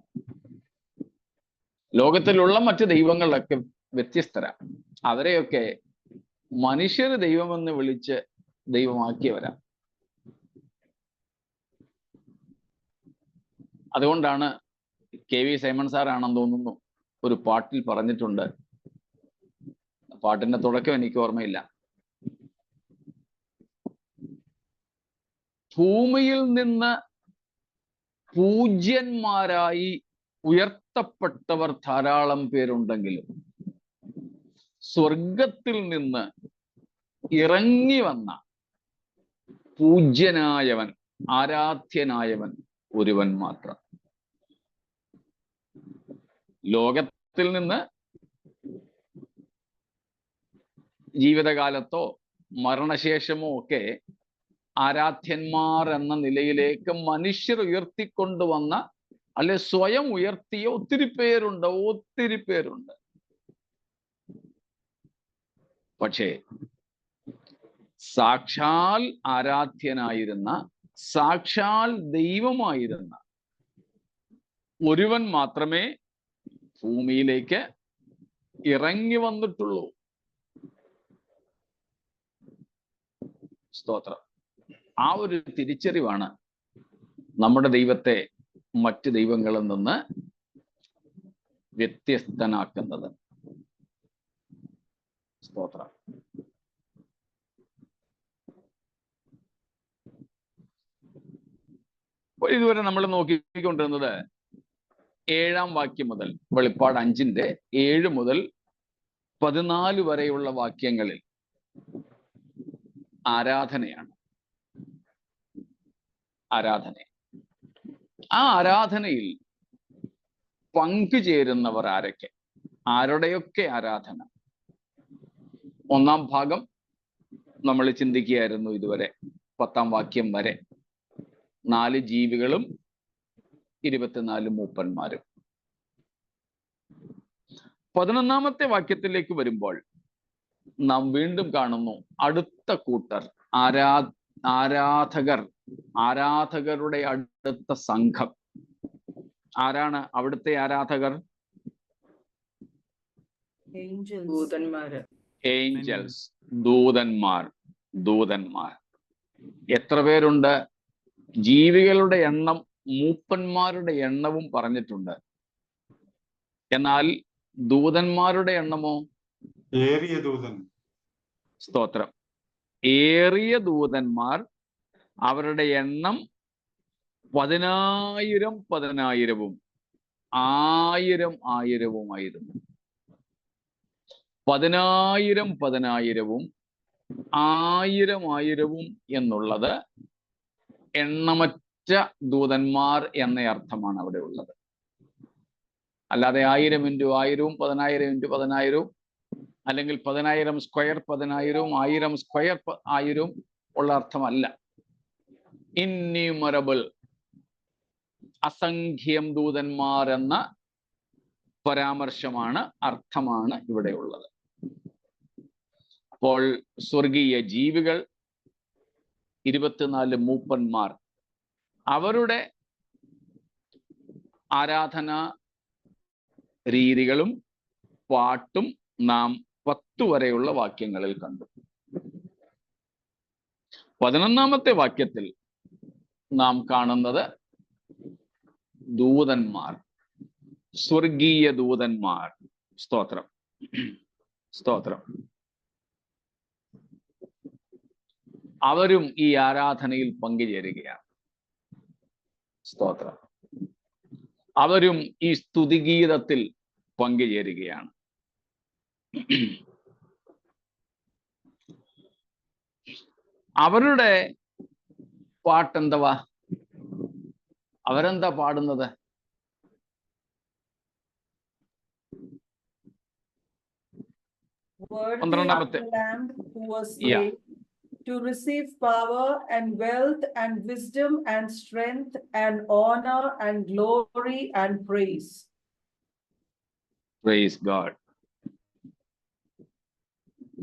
ലോകത്തിലുള്ള മറ്റ് ദൈവങ്ങളൊക്കെ വ്യത്യസ്തരാണ്. അവരെയൊക്കെ മനുഷ്യർ ദൈവമെന്ന് വിളിച്ച് ദൈവമാക്കിയവരാ. അതുകൊണ്ടാണ് കെ വി സൈമൺ സാറാണെന്ന് തോന്നുന്നു ഒരു പാട്ടിൽ പറഞ്ഞിട്ടുണ്ട്, പാട്ടിന്റെ തുടക്കം എനിക്ക് ഓർമ്മയില്ല, ഭൂമിയിൽ നിന്ന് പൂജ്യന്മാരായി ഉയർത്തപ്പെട്ടവർ ധാരാളം പേരുണ്ടെങ്കിലും സ്വർഗത്തിൽ നിന്ന് ഇറങ്ങി വന്ന പൂജ്യനായവൻ, ആരാധ്യനായവൻ ഒരുവൻ മാത്രം. ലോകത്തിൽ നിന്ന് ജീവിതകാലത്തോ മരണശേഷമോ ഒക്കെ ആരാധ്യന്മാർ എന്ന നിലയിലേക്ക് മനുഷ്യർ ഉയർത്തിക്കൊണ്ടുവന്ന, അല്ലെ സ്വയം ഉയർത്തിയ ഒത്തിരി പേരുണ്ട്. പക്ഷേ സാക്ഷാൽ ആരാധ്യനായിരുന്ന, സാക്ഷാൽ ദൈവമായിരുന്ന ഒരുവൻ മാത്രമേ ഭൂമിയിലേക്ക് ഇറങ്ങി വന്നിട്ടുള്ളൂ. സ്തോത്രം. ആ ഒരു തിരിച്ചറിവാണ് നമ്മുടെ ദൈവത്തെ മറ്റ് ദൈവങ്ങളിൽ നിന്ന് വ്യത്യസ്തനാക്കുന്നത്. സ്തോത്രം. ഇതുവരെ നമ്മൾ നോക്കിക്കൊണ്ടിരുന്നത് 7-ാം വാക്യം മുതൽ, വെളിപ്പാട് 5-ന്റെ 7 മുതൽ 14 വരെയുള്ള വാക്യങ്ങളിൽ ആരാധനയാണ്. ആ ആരാധനയിൽ പങ്കുചേരുന്നവർ ആരൊക്കെ, ആരുടെയൊക്കെ ആരാധന? 1-ാം ഭാഗം നമ്മൾ ചിന്തിക്കുകയായിരുന്നു ഇതുവരെ, 10-ാം വാക്യം വരെ. 4 ജീവികളും 24 മൂപ്പന്മാരും. 11-ാമത്തെ വാക്യത്തിലേക്ക് വരുമ്പോൾ നാം വീണ്ടും കാണുന്നു അടുത്ത കൂട്ടർ, ആരാധകരുടെ അടുത്ത സംഘം. ആരാണ് അവിടുത്തെ ആരാധകർ? ദൂതന്മാര്. ഏഞ്ചൽസ്, ദൂതന്മാർ. ദൂതന്മാർ എത്ര പേരുണ്ട്? ജീവികളുടെ എണ്ണം, മൂപ്പന്മാരുടെ എണ്ണവും പറഞ്ഞിട്ടുണ്ട്. എന്നാൽ ദൂതന്മാരുടെ എണ്ണമോ? ഏറിയ ദൂതൻ. സ്തോത്രം. ഏറിയ ദൂതന്മാർ, അവരുടെ എണ്ണം 10,000 10,000-ഉം 1000 1000-ഉമായിരുന്നു. 10,000 10,000-ഉം 1000 1000-ഉം എന്നുള്ളത് എണ്ണമറ്റ ദൂതന്മാർ എന്ന അർത്ഥമാണ് അവിടെ ഉള്ളത്. അല്ലാതെ 1000 × 1000-ഉം 10,000 × 10,000-ഉം അല്ലെങ്കിൽ 10,000 സ്ക്വയർ 10,000-ഉം 1000 സ്ക്വയർ 1000-ഉം ഉള്ള അർത്ഥമല്ല. ഇൻന്യൂമറബിൾ, അസംഖ്യം ദൂതന്മാർ എന്ന പരാമർശമാണ്, അർത്ഥമാണ് ഇവിടെ ഉള്ളത്. അപ്പോൾ സ്വർഗീയ ജീവികൾ, 24 മൂപ്പന്മാർ, അവരുടെ ആരാധനാ രീതികളും പാട്ടും നാം 10 വരെയുള്ള വാക്യങ്ങളിൽ കണ്ടു. 11-ാമത്തെ വാക്യത്തിൽ നാം കാണുന്നത് ദൂതന്മാർ, സ്വർഗീയ ദൂതന്മാർ. സ്തോത്രം, സ്തോത്രം. അവരും ഈ ആരാധനയിൽ പങ്കുചേരുകയാണ്. സ്തോത്രം. അവരും ഈ സ്തുതിഗീതത്തിൽ പങ്കുചേരുകയാണ്. അവരുടെ പാട്ടെന്തവാ? അവരെന്താ പാടുന്നത്? Worthy of the Lamb who was slain, to receive power and wealth and wisdom and strength and honor and glory and praise. Praise God.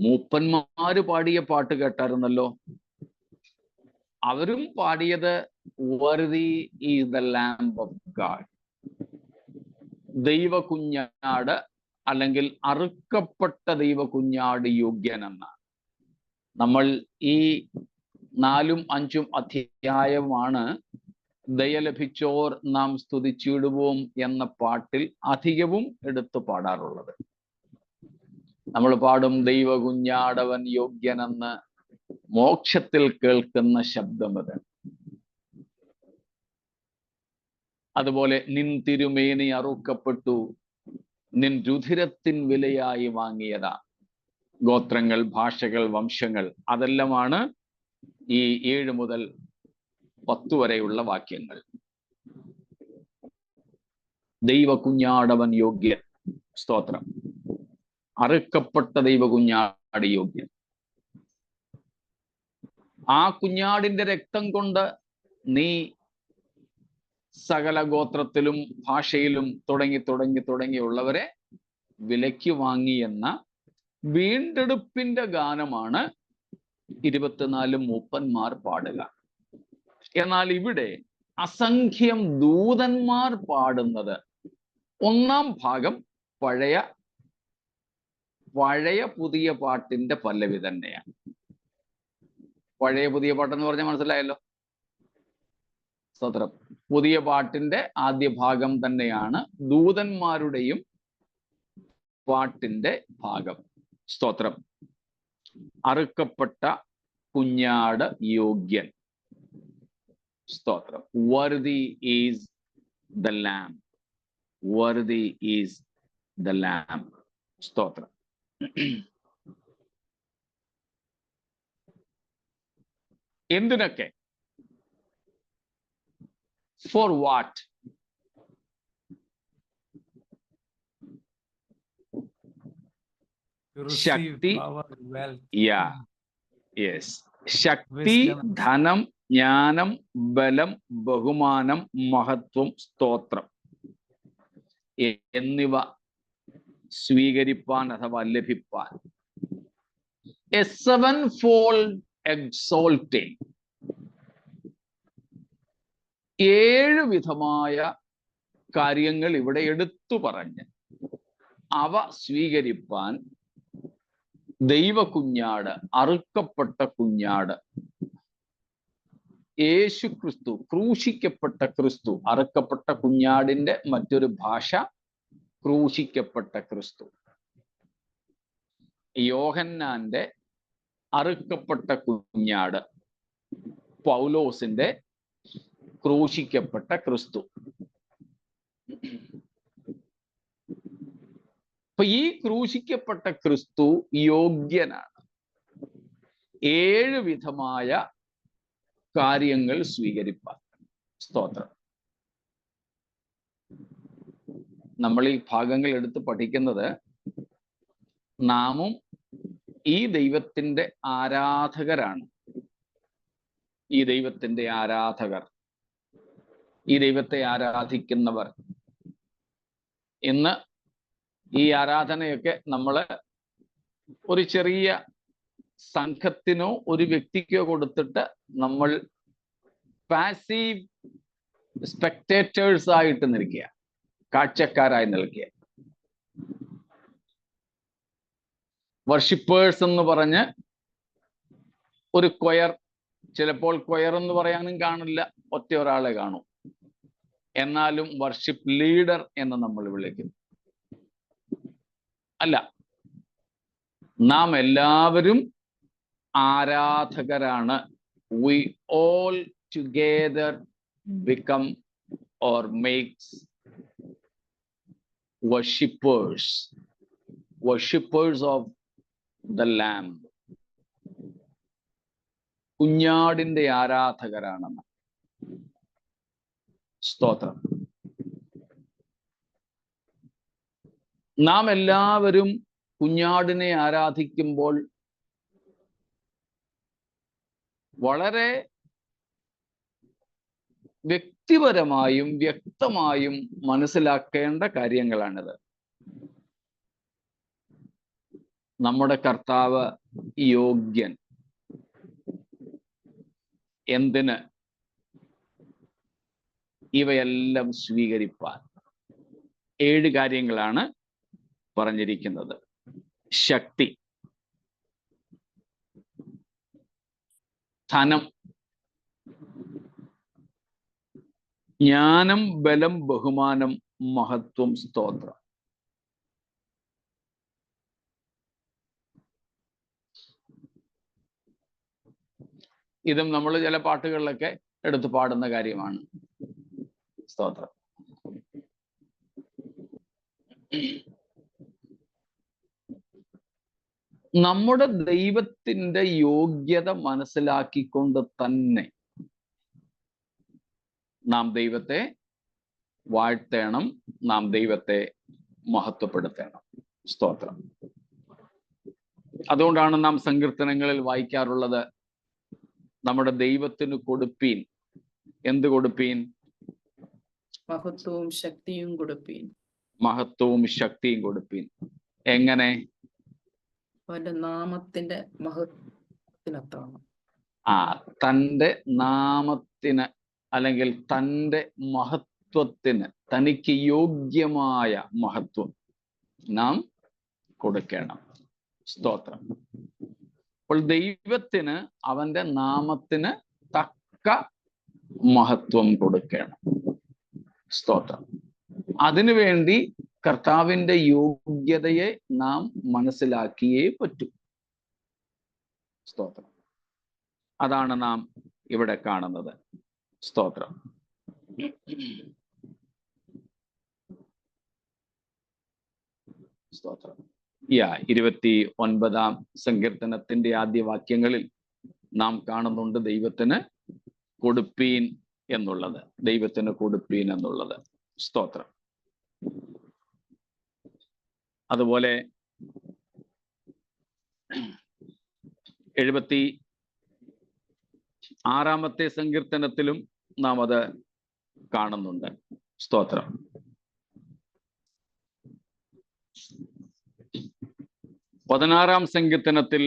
മൂപ്പന്മാര് പാടിയ പാട്ട് കേട്ടായിരുന്നല്ലോ. അവരും പാടിയത് worthy is the Lamb of God. ദൈവ കുഞ്ഞാട് അല്ലെങ്കിൽ അറുക്കപ്പെട്ട ദൈവ കുഞ്ഞാട് യോഗ്യനെന്നാണ്. നമ്മൾ ഈ 4ഉം 5ഉം അധ്യായമാണ് ദയ ലഭിച്ചോർ നാം സ്തുതിച്ചിടുவோം എന്ന പാട്ടിൽ അധികവും എടുത്തു പാടാറുള്ളത്. നമ്മൾ പാടും ദൈവ കുഞ്ഞാടവൻ യോഗ്യനെന്ന് മോക്ഷത്തിൽ കേൾക്കുന്ന ശബ്ദമത്. അതുപോലെ നിൻ തിരുമേനി അറുക്കപ്പെട്ടു, നിൻ രുധിരത്തിൻ വിലയായി വാങ്ങിയതാ. ഗോത്രങ്ങൾ, ഭാഷകൾ, വംശങ്ങൾ, അതെല്ലാമാണ് ഈ 7 മുതൽ 10 വരെയുള്ള വാക്യങ്ങൾ. ദൈവ കുഞ്ഞാടവൻ യോഗ്യൻ. സ്തോത്രം. അറുക്കപ്പെട്ട ദൈവ കുഞ്ഞാട് യോഗ്യൻ. ആ കുഞ്ഞാടിന്റെ രക്തം കൊണ്ട് നീ സകല ഗോത്രത്തിലും ഭാഷയിലും തുടങ്ങിയുള്ളവരെ വിലയ്ക്ക് വാങ്ങി എന്ന വീണ്ടെടുപ്പിന്റെ ഗാനമാണ് 24 മൂപ്പന്മാർ പാടുക. എന്നാൽ ഇവിടെ അസംഖ്യം ദൂതന്മാർ പാടുന്നത് 1-ാം ഭാഗം പഴയ പുതിയ പാട്ടിന്റെ പല്ലവി തന്നെയാണ്. പഴയ പുതിയ പാട്ടെന്ന് പറഞ്ഞാൽ മനസ്സിലായല്ലോ. സ്തോത്രം. പുതിയ പാട്ടിന്റെ ആദ്യ ഭാഗം തന്നെയാണ് ദൂതന്മാരുടെയും പാട്ടിന്റെ ഭാഗം. സ്തോത്രം. അറുക്കപ്പെട്ട കുഞ്ഞാട് യോഗ്യൻ. സ്തോത്രം. worthy is the lamb. worthy is the lamb. സ്തോത്രം. എന്തിനൊക്കെ? For what? Shakti. Yeah. Yes. ശക്തി, ധനം, ജ്ഞാനം, ബലം, ബഹുമാനം, മഹത്വം, സ്തോത്രം എന്നിവ സ്വീകരിപ്പാൻ അഥവാ ലഭിപ്പാൻ. A 7-fold exalting. 7 വിധമായ കാര്യങ്ങൾ ഇവിടെ എടുത്തു പറഞ്ഞ് അവ സ്വീകരിപ്പാൻ ദൈവ കുഞ്ഞാട്, അറുക്കപ്പെട്ട കുഞ്ഞാട്, യേശു ക്രിസ്തു, ക്രൂശിക്കപ്പെട്ട ക്രിസ്തു. അറുക്കപ്പെട്ട കുഞ്ഞാടിന്റെ മറ്റൊരു ഭാഷ ക്രൂശിക്കപ്പെട്ട ക്രിസ്തു. യോഹന്നാന്റെ അറുക്കപ്പെട്ട കുഞ്ഞാട്, പൗലോസിന്റെ ക്രൂശിക്കപ്പെട്ട ക്രിസ്തു. അപ്പൊ ഈ ക്രൂശിക്കപ്പെട്ട ക്രിസ്തു യോഗ്യനാണ് 7 വിധമായ കാര്യങ്ങൾ സ്വീകരിപ്പാൻ. സ്തോത്രം. നമ്മൾ ഈ ഭാഗങ്ങൾ എടുത്ത് പഠിക്കുന്നത് നാമും ഈ ദൈവത്തിന്റെ ആരാധകരാണ്. ഈ ദൈവത്തിന്റെ ആരാധകർ, ഈ ദൈവത്തെ ആരാധിക്കുന്നവർ. ഇന്ന് ഈ ആരാധനയൊക്കെ നമ്മള് ഒരു ചെറിയ സംഘത്തിനോ ഒരു വ്യക്തിക്കോ കൊടുത്തിട്ട് നമ്മൾ പാസീവ് സ്പെക്ടേറ്റേഴ്സ് ആയിട്ട് നിൽക്കുക, കാഴ്ചക്കാരായി നിൽക്കുക. വർഷിപ്പേഴ്സ് എന്ന് പറഞ്ഞ് ഒരു കൊയർ, ചിലപ്പോൾ കൊയർ എന്ന് പറയാനും കാണില്ല, ഒറ്റ ഒരാളെ കാണും. എന്നാലും വർഷിപ്പ് ലീഡർ എന്ന് നമ്മൾ വിളിക്കും. അല്ല, നാം എല്ലാവരും ആരാധകരാണ്. We all together become or makes worshippers of the Lamb. കുഞ്ഞാടിന്റെ ആരാധകരാണെന്ന്. സ്തോത്രം. നാം എല്ലാവരും കുഞ്ഞാടിനെ ആരാധിക്കുമ്പോൾ വളരെ വ്യക്തിപരമായും വ്യക്തമായും മനസ്സിലാക്കേണ്ട കാര്യങ്ങളാണിത്. നമ്മുടെ കർത്താവ് യോഗ്യൻ. എന്തിന്? ഇവയെല്ലാം സ്വീകരിപ്പാൻ. 7 കാര്യങ്ങളാണ് പറഞ്ഞിരിക്കുന്നത്. ശക്തി, ധനം, ജ്ഞാനം, ബലം, ബഹുമാനം, മഹത്വം, സ്തോത്രം. ഇതും നമ്മൾ ചില പാട്ടുകളിലൊക്കെ എടുത്ത് പാടുന്ന കാര്യമാണ്. സ്തോത്രം. നമ്മുടെ ദൈവത്തിന്റെ യോഗ്യത മനസ്സിലാക്കിക്കൊണ്ട് തന്നെ നാം ദൈവത്തെ വാഴ്ത്തണം, നാം ദൈവത്തെ മഹത്വപ്പെടുത്തണം. സ്തോത്രം. അതുകൊണ്ടാണ് നാം സങ്കീർത്തനങ്ങളിൽ വായിക്കാറുള്ളത്, നമ്മുടെ ദൈവത്തിന് കൊടുപ്പീൻ. എന്ത് കൊടുപ്പീൻ? മഹത്വവും ശക്തിയും കൊടുപ്പീൻ. മഹത്വവും ശക്തിയും കൊടുപ്പീൻ. എങ്ങനെ? അവന്റെ നാമത്തിന്റെ മഹത്വത്തിനത്താണ്. തൻ്റെ നാമത്തിന് അല്ലെങ്കിൽ തൻ്റെ മഹത്വത്തിന്, തനിക്ക് യോഗ്യമായ മഹത്വം നാം കൊടുക്കണം. സ്തോത്രം. അപ്പോൾ ദൈവത്തിന് അവന്റെ നാമത്തിന് തക്ക മഹത്വം കൊടുക്കണം. സ്തോത്രം. അതിനുവേണ്ടി കർത്താവിന്റെ യോഗ്യതയെ നാം മനസ്സിലാക്കിയേ പറ്റൂ. സ്തോത്രം. അതാണ് നാം ഇവിടെ കാണുന്നത്. സ്തോത്രം. സ്തോത്രം. 29-ാം സങ്കീർത്തനത്തിന്റെ ആദ്യ വാക്യങ്ങളിൽ നാം കാണുന്നുണ്ട് ദൈവത്തിന് കൊടുപ്പീൻ എന്നുള്ളത്. ദൈവത്തിന് കൊടുപ്പീൻ എന്നുള്ളത്. സ്തോത്രം. അതുപോലെ 76-ാമത്തെ സങ്കീർത്തനത്തിലും നാം അത് കാണുന്നുണ്ട്. സ്തോത്രം. പതിനാറാം സങ്കീർത്തനത്തിൽ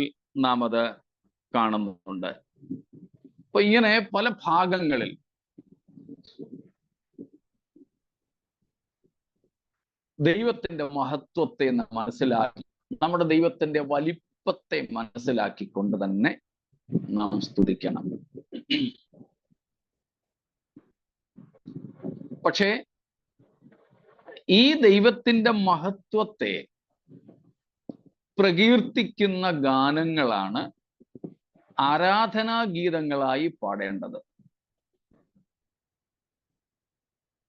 നാം അത് കാണുന്നുണ്ട്. അപ്പൊ ഇങ്ങനെ പല ഭാഗങ്ങളിൽ ദൈവത്തിന്റെ മഹത്വത്തെ മനസ്സിലാക്കി, നമ്മുടെ ദൈവത്തിന്റെ വലിപ്പത്തെ മനസ്സിലാക്കിക്കൊണ്ട് തന്നെ നാം സ്തുതിക്കണം. പക്ഷേ ഈ ദൈവത്തിന്റെ മഹത്വത്തെ പ്രകീർത്തിക്കുന്ന ഗാനങ്ങളാണ് ആരാധനാഗീതങ്ങളായി പാടേണ്ടത്.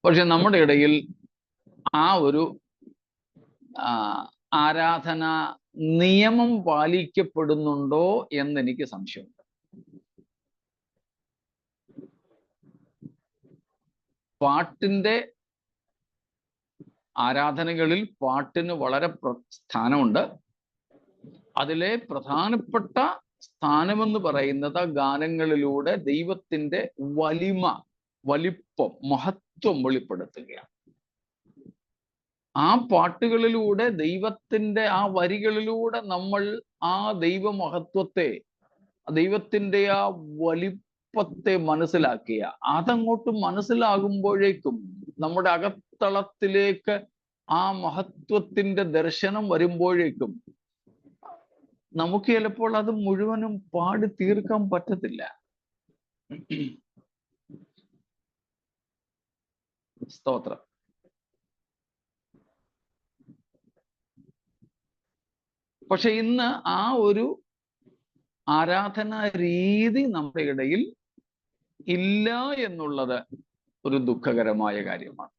പക്ഷെ നമ്മുടെ ഇടയിൽ ആ ഒരു ആരാധന നിയമം പാലിക്കപ്പെടുന്നുണ്ടോ എന്നെനിക്ക് സംശയമുണ്ട്. പാട്ടിന്റെ ആരാധനകളിൽ പാട്ടിന് വളരെ സ്ഥാനമുണ്ട്. അതിലെ പ്രധാനപ്പെട്ട സ്ഥാനമെന്ന് പറയുന്നത് ഗാനങ്ങളിലൂടെ ദൈവത്തിന്റെ വലിപ്പം, മഹത്വം വെളിപ്പെടുത്തുകയാണ്. ആ പാട്ടുകളിലൂടെ, ദൈവത്തിന്റെ ആ വരികളിലൂടെ നമ്മൾ ആ ദൈവമഹത്വത്തെ, ദൈവത്തിന്റെ ആ വലിപ്പത്തെ മനസ്സിലാക്കിയ, അതങ്ങോട്ട് മനസ്സിലാകുമ്പോഴേക്കും നമ്മുടെ അകത്തളത്തിലേക്ക് ആ മഹത്വത്തിന്റെ ദർശനം വരുമ്പോഴേക്കും നമുക്ക് ചിലപ്പോൾ അത് മുഴുവനും പാടി തീർക്കാൻ പറ്റത്തില്ല. സ്തോത്രം. പക്ഷെ ഇന്ന് ആ ഒരു ആരാധനാ രീതി നമ്മുടെ ഇടയിൽ ഇല്ല എന്നുള്ളത് ഒരു ദുഃഖകരമായ കാര്യമാണ്.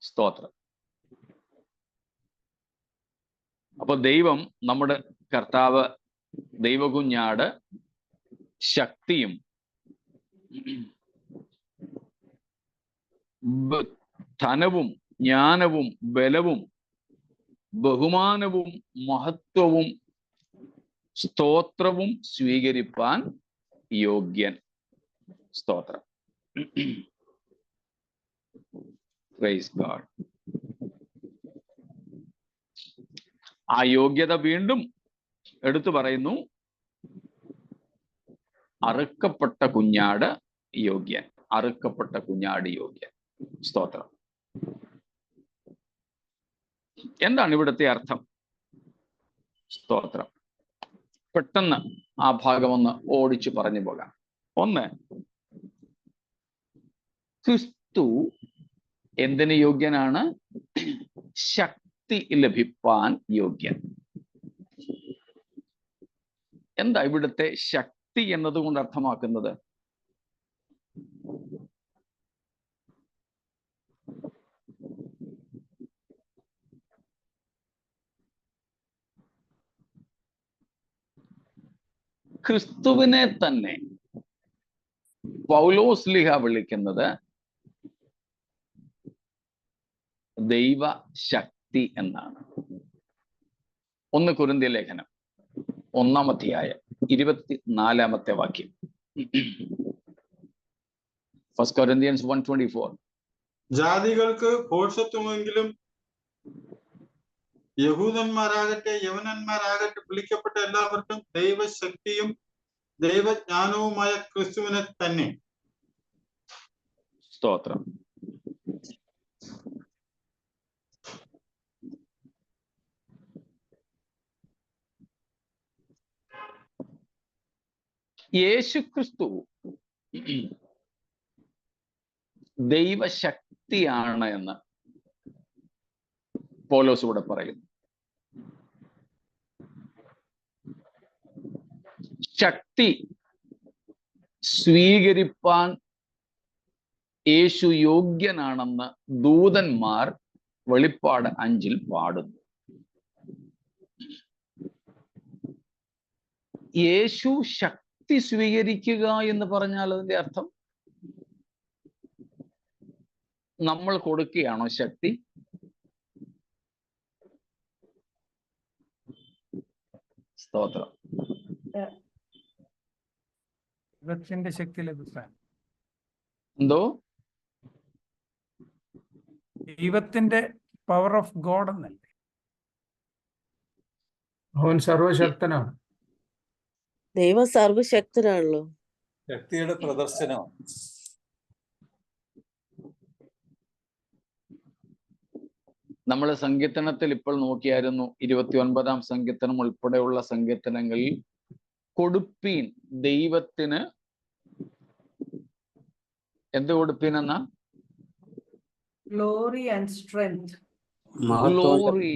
സ്തോത്രം. അപ്പൊ ദൈവം, നമ്മുടെ കർത്താവ്, ദൈവകുഞ്ഞാട് ശക്തിയും ധനവും ജ്ഞാനവും ബലവും ബഹുമാനവും മഹത്വവും സ്തോത്രവും സ്വീകരിപ്പാൻ യോഗ്യൻ. സ്തോത്രം. Praise God. ആ യോഗ്യത വീണ്ടും എടുത്തു പറയുന്നു. അറുക്കപ്പെട്ട കുഞ്ഞാട് യോഗ്യൻ, അറുക്കപ്പെട്ട കുഞ്ഞാട് യോഗ്യൻ. സ്തോത്രം. എന്താണ് ഇവിടുത്തെ അർത്ഥം? സ്തോത്രം. പെട്ടെന്ന് ആ ഭാഗം ഒന്ന് ഓടിച്ചു പറഞ്ഞു പോകാം. ഒന്ന്, ക്രിസ്തു എന്തിന് യോഗ്യനാണ്? ശക്തി ലഭിപ്പാൻ യോഗ്യൻ. എന്താ ഇവിടുത്തെ ശക്തി എന്നതുകൊണ്ട് അർത്ഥമാക്കുന്നത്? ക്രിസ്തുവിനെ തന്നെ പൗലോസ്ലിഹ വിളിക്കുന്നത് ദൈവശക്തി എന്നാണ്. 1 കൊരിന്ത്യ ലേഖനം 1-ാം അധ്യായം 24-ാമത്തെ വാക്യം. 1 Corinthians 1:24. ജാതികൾക്ക് ഭോഷത്വമെങ്കിലും യഹൂദന്മാരാകട്ടെ യവനന്മാരാകട്ടെ വിളിക്കപ്പെട്ട എല്ലാവർക്കും ദൈവശക്തിയും ദൈവജ്ഞാനവുമായ ക്രിസ്തുവിനെ തന്നെ. സ്തോത്രം. യേശുക്രിസ്തു ദൈവശക്തിയാണ് എന്ന് പൗലോസ് ഇവിടെ പറയുന്നു. ശക്തി സ്വീകരിപ്പാൻ യേശു യോഗ്യനാണെന്ന് ദൂതന്മാർ വെളിപ്പാട് 5-ൽ പാടുന്നു. യേശു ശക്തി സ്വീകരിക്കുക എന്ന് പറഞ്ഞാൽ അതിന്റെ അർത്ഥം നമ്മൾ കൊടുക്കുകയാണോ ശക്തി? സ്തോത്രം. ദൈവത്തിന്റെ ശക്തി ലഭിക്കാൻ, എന്തോ ദൈവത്തിന്റെ പവർ ഓഫ് ഗോഡ് എന്നല്ലേ? അവൻ സർവശക്തനാണ്. ദൈവം സർവശക്തനാണല്ലോ. ശക്തിയുടെ പ്രദർശനം. നമ്മൾ സങ്കീർത്തനത്തിൽ ഇപ്പോൾ നോക്കിയായിരുന്നു 29-ാം സങ്കീർത്തനം ഉൾപ്പെടെയുള്ള സങ്കീർത്തനങ്ങളിൽ കൊടുപ്പീൻ ദൈവത്തിന് എന്ത് കൊടുപ്പീൻ എന്നാ? Glory and strength. ഗ്ലോറി,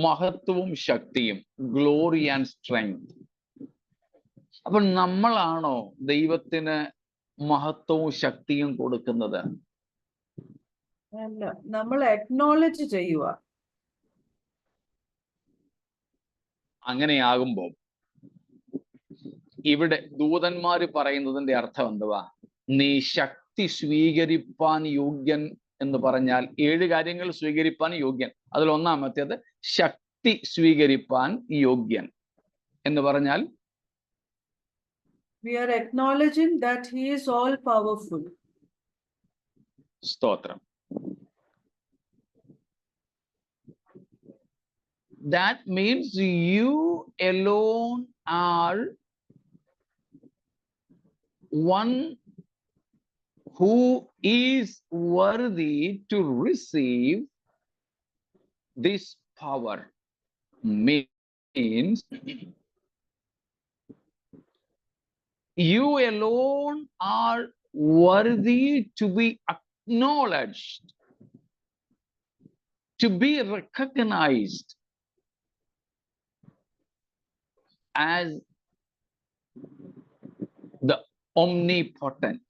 മഹത്വവും ശക്തിയും. Glory and strength. അപ്പൊ നമ്മളാണോ ദൈവത്തിന് മഹത്വവും ശക്തിയും കൊടുക്കുന്നത്? അല്ല, നമ്മൾ acknowledge ചെയ്യുക. അങ്ങനെയാകുമ്പോൾ ഇവിടെ ദൂതന്മാര് പറയുന്നതിന്റെ അർത്ഥം എന്തുവാ? നീ ശക്തി സ്വീകരിപ്പാൻ യോഗ്യൻ എന്ന് പറഞ്ഞാൽ 7 കാര്യങ്ങൾ സ്വീകരിപ്പാൻ യോഗ്യൻ. അതിൽ ഒന്നാമത്തേത് ശക്തി സ്വീകരിപ്പാൻ യോഗ്യൻ എന്ന് പറഞ്ഞാൽ We are acknowledging that he is all powerful. സ്തോത്രം. That means you alone are one who is worthy to receive this power. Means you alone are worthy to be acknowledged, to be recognized as the omnipotent.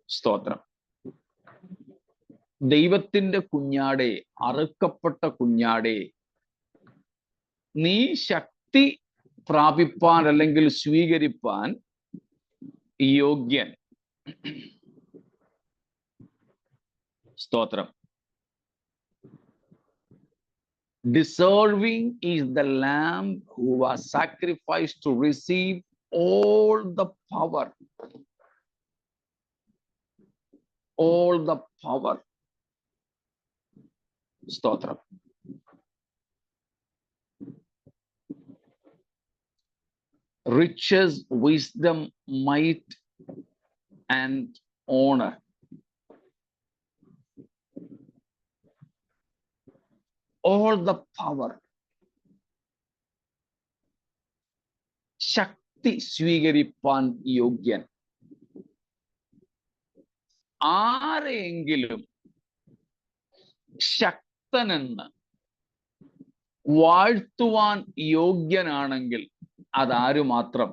സ്തോത്രം. ദൈവത്തിന്റെ കുഞ്ഞാടെ, അറുക്കപ്പെട്ട കുഞ്ഞാടെ, നീ ശക്തി പ്രാപിപ്പാൻ അല്ലെങ്കിൽ സ്വീകരിപ്പാൻ യോഗ്യൻ. സ്തോത്രം. Deserving is the lamb who was sacrificed to receive all the power. All the power. സ്തോത്രം. Riches, wisdom, might and honor. All the power. ശക്തി സ്വീകരിപ്പാൻ യോഗ്യൻ. ആരെങ്കിലും ശക്തനെന്ന് വാഴ്ത്തുവാൻ യോഗ്യനാണെങ്കിൽ അതാരു മാത്രം?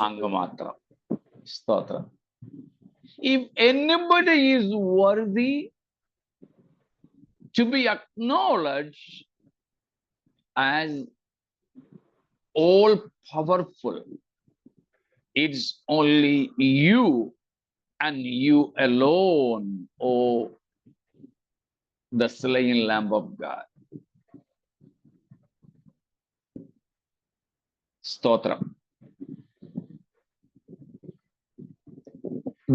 അങ്ങ് മാത്രം. സ്തോത്രം. If anybody is worthy to be acknowledged as all powerful, it's only you and you alone, oh the slain Lamb of God. സ്തോത്രം.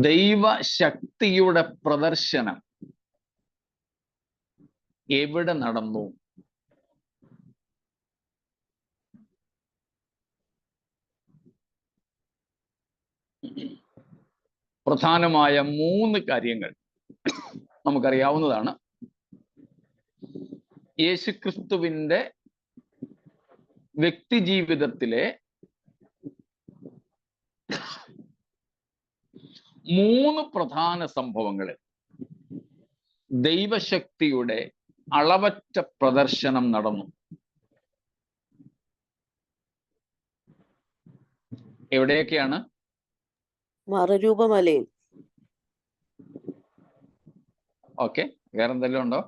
ദൈവശക്തിയുടെ പ്രദർശനം എവിടെ നടന്നു? പ്രധാനമായ 3 കാര്യങ്ങൾ നമുക്കറിയാവുന്നതാണ്. യേശുക്രിസ്തുവിന്റെ വ്യക്തിജീവിതത്തിലെ 3 പ്രധാന സംഭവങ്ങളിൽ ദൈവശക്തിയുടെ അളവറ്റ പ്രദർശനം നടന്നു. എവിടെയൊക്കെയാണ്? മറുരൂപമലയിൽ. ഓക്കെ. വേറെന്തെല്ലാം ഉണ്ടോ?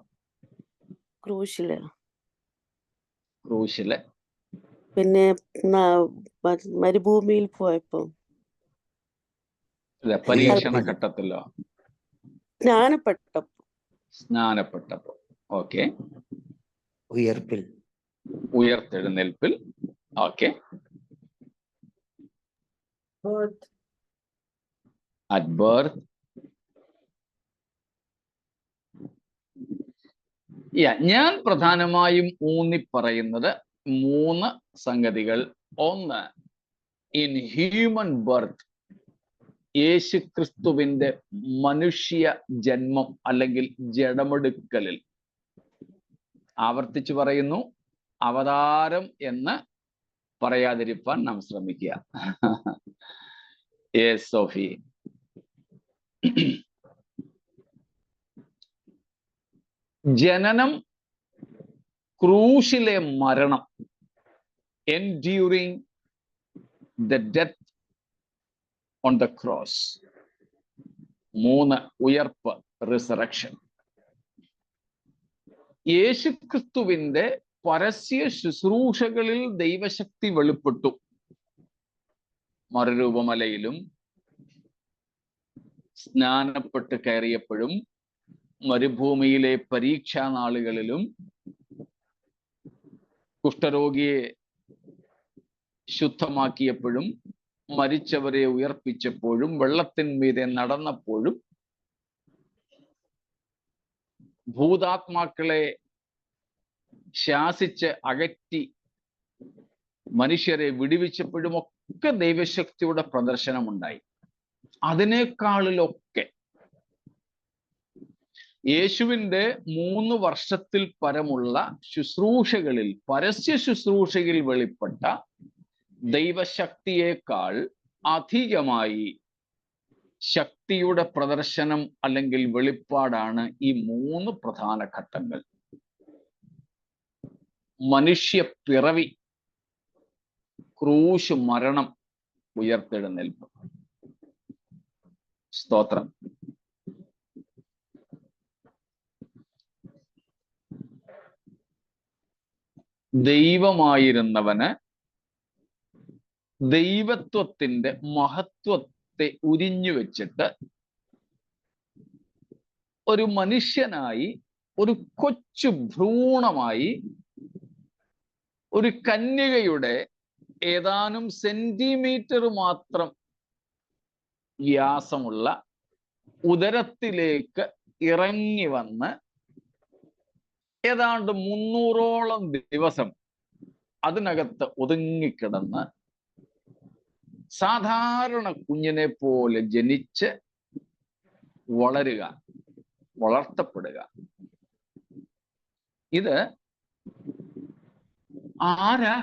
ക്രൂശില്. ക്രൂശില്. പിന്നെ മരുഭൂമിയിൽ പോയപ്പോ. പരീക്ഷണ ഘട്ടത്തിലോ? സ്നാനപ്പെട്ടപ്പോ. ഓക്കെ. ഉയർത്തെഴുന്നേൽപ്പിൽ. ഓക്കെ. At birth. ഞാൻ പ്രധാനമായും ഊന്നി പറയുന്നത് 3 സംഗതികൾ. ഒന്ന്, ഇൻ ഹ്യൂമൻ ബർത്ത് യേശു ക്രിസ്തുവിന്റെ മനുഷ്യ ജന്മം അല്ലെങ്കിൽ ജഡമെടുക്കലിൽ, ആവർത്തിച്ചു പറയുന്നു, അവതാരം എന്ന് പറയാതിരിപ്പാൻ നാം ശ്രമിക്കുക. സോഫി, ജനനം, ക്രൂശിലെ മരണം, enduring the death on the cross, 3 ഉയർപ്പ്, റിസറക്ഷൻ. യേശുക്രിസ്തുവിന്റെ പരസ്യ ശുശ്രൂഷകളിൽ ദൈവശക്തി വെളിപ്പെട്ടു. മറുരൂപമലയിലും സ്നാനപ്പെട്ട് കയറിയപ്പോഴും മരുഭൂമിയിലെ പരീക്ഷാ നാളുകളിലും കുഷ്ഠരോഗിയെ ശുദ്ധമാക്കിയപ്പോഴും മരിച്ചവരെ ഉയർപ്പിച്ചപ്പോഴും വെള്ളത്തിന്മീതെ നടന്നപ്പോഴും ഭൂതാത്മാക്കളെ ശാസിച്ച് അകറ്റി മനുഷ്യരെ വിടുവിച്ചപ്പോഴും ഒക്കെ ദൈവശക്തിയുടെ പ്രദർശനമുണ്ടായി. അതിനേക്കാളിലൊക്കെ യേശുവിന്റെ 3 വർഷത്തിൽ പരമുള്ള ശുശ്രൂഷകളിൽ, പരസ്യ ശുശ്രൂഷയിൽ വെളിപ്പെട്ട ദൈവശക്തിയേക്കാൾ അധികമായി ശക്തിയുടെ പ്രദർശനം അല്ലെങ്കിൽ വെളിപ്പാടാണ് ഈ 3 പ്രധാന ഘട്ടങ്ങൾ. മനുഷ്യ പിറവി, ക്രൂശ് മരണം, ഉയർത്തെഴുന്നേൽപ്പ്. സ്തോത്രം. ദൈവമായിരുന്നവന് ദൈവത്വത്തിന്റെ മഹത്വത്തെ ഉരിഞ്ഞു വെച്ചിട്ട് ഒരു മനുഷ്യനായി, ഒരു കൊച്ചു ഭ്രൂണമായി, ഒരു കന്യകയുടെ ഏതാനും സെന്റിമീറ്റർ മാത്രം വ്യാസമുള്ള ഉദരത്തിലേക്ക് ഇറങ്ങി വന്ന് ഏതാണ്ട് 300ഓളം ദിവസം അതിനകത്ത് ഒതുങ്ങിക്കിടന്ന് സാധാരണ കുഞ്ഞിനെ പോലെ ജനിച്ച് വളരുക, വളർത്തപ്പെടുക. ഇത് ആരാ?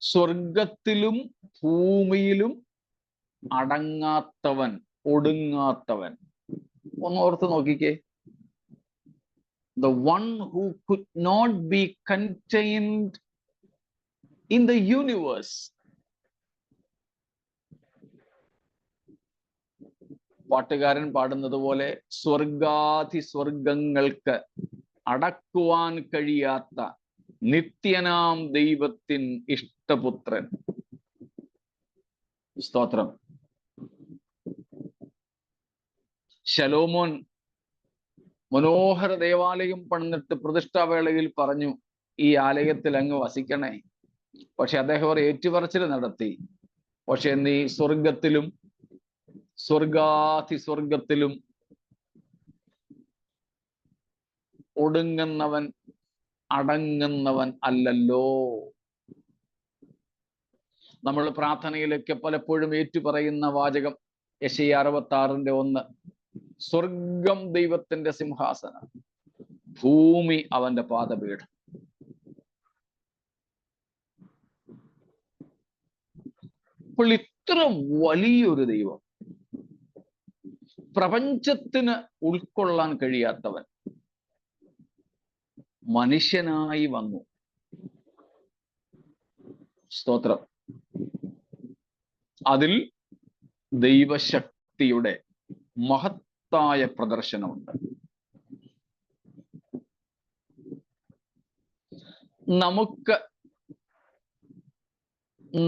സ്വർഗത്തിലും ഭൂമിയിലും അടങ്ങാത്തവൻ, ഒടുങ്ങാത്തവൻ. ഒന്ന് ഓർത്ത് നോക്കിക്കേ. The one who could not be contained in the universe. പാട്ടുകാരൻ പാടുന്നത് പോലെ സ്വർഗാധിസ്വർഗങ്ങൾക്ക് അടക്കുവാൻ കഴിയാത്ത നിത്യനാം ദൈവത്തിൻ ഇഷ്ടപുത്രൻ. സ്തോത്രം. ശലോമോൻ മനോഹര ദേവാലയം പണിതിട്ട് പ്രതിഷ്ഠാവേളയിൽ പറഞ്ഞു, ഈ ആലയത്തിൽ അങ്ങ് വസിക്കണേ. പക്ഷെ അദ്ദേഹം ഒരു ഏറ്റുപറച്ചിൽ നടത്തി. പക്ഷെ നീ സ്വർഗത്തിലും സ്വർഗാധിസ്വർഗത്തിലും ഒടുങ്ങുന്നവൻ, അടങ്ങുന്നവൻ അല്ലല്ലോ. നമ്മൾ പ്രാർത്ഥനയിലൊക്കെ പലപ്പോഴും ഏറ്റുപറയുന്ന വാചകം യെശയ്യാ 66:1, സ്വർഗം ദൈവത്തിന്റെ സിംഹാസനം, ഭൂമി അവന്റെ പാദപീഠം. അപ്പോൾ ഇത്ര വലിയൊരു ദൈവം, പ്രപഞ്ചത്തിന് ഉൾക്കൊള്ളാൻ കഴിയാത്തവൻ, മനുഷ്യനായി വന്നു. സ്തോത്രം. അതിൽ ദൈവശക്തിയുടെ മഹത്തായ പ്രദർശനമുണ്ട്. നമുക്ക്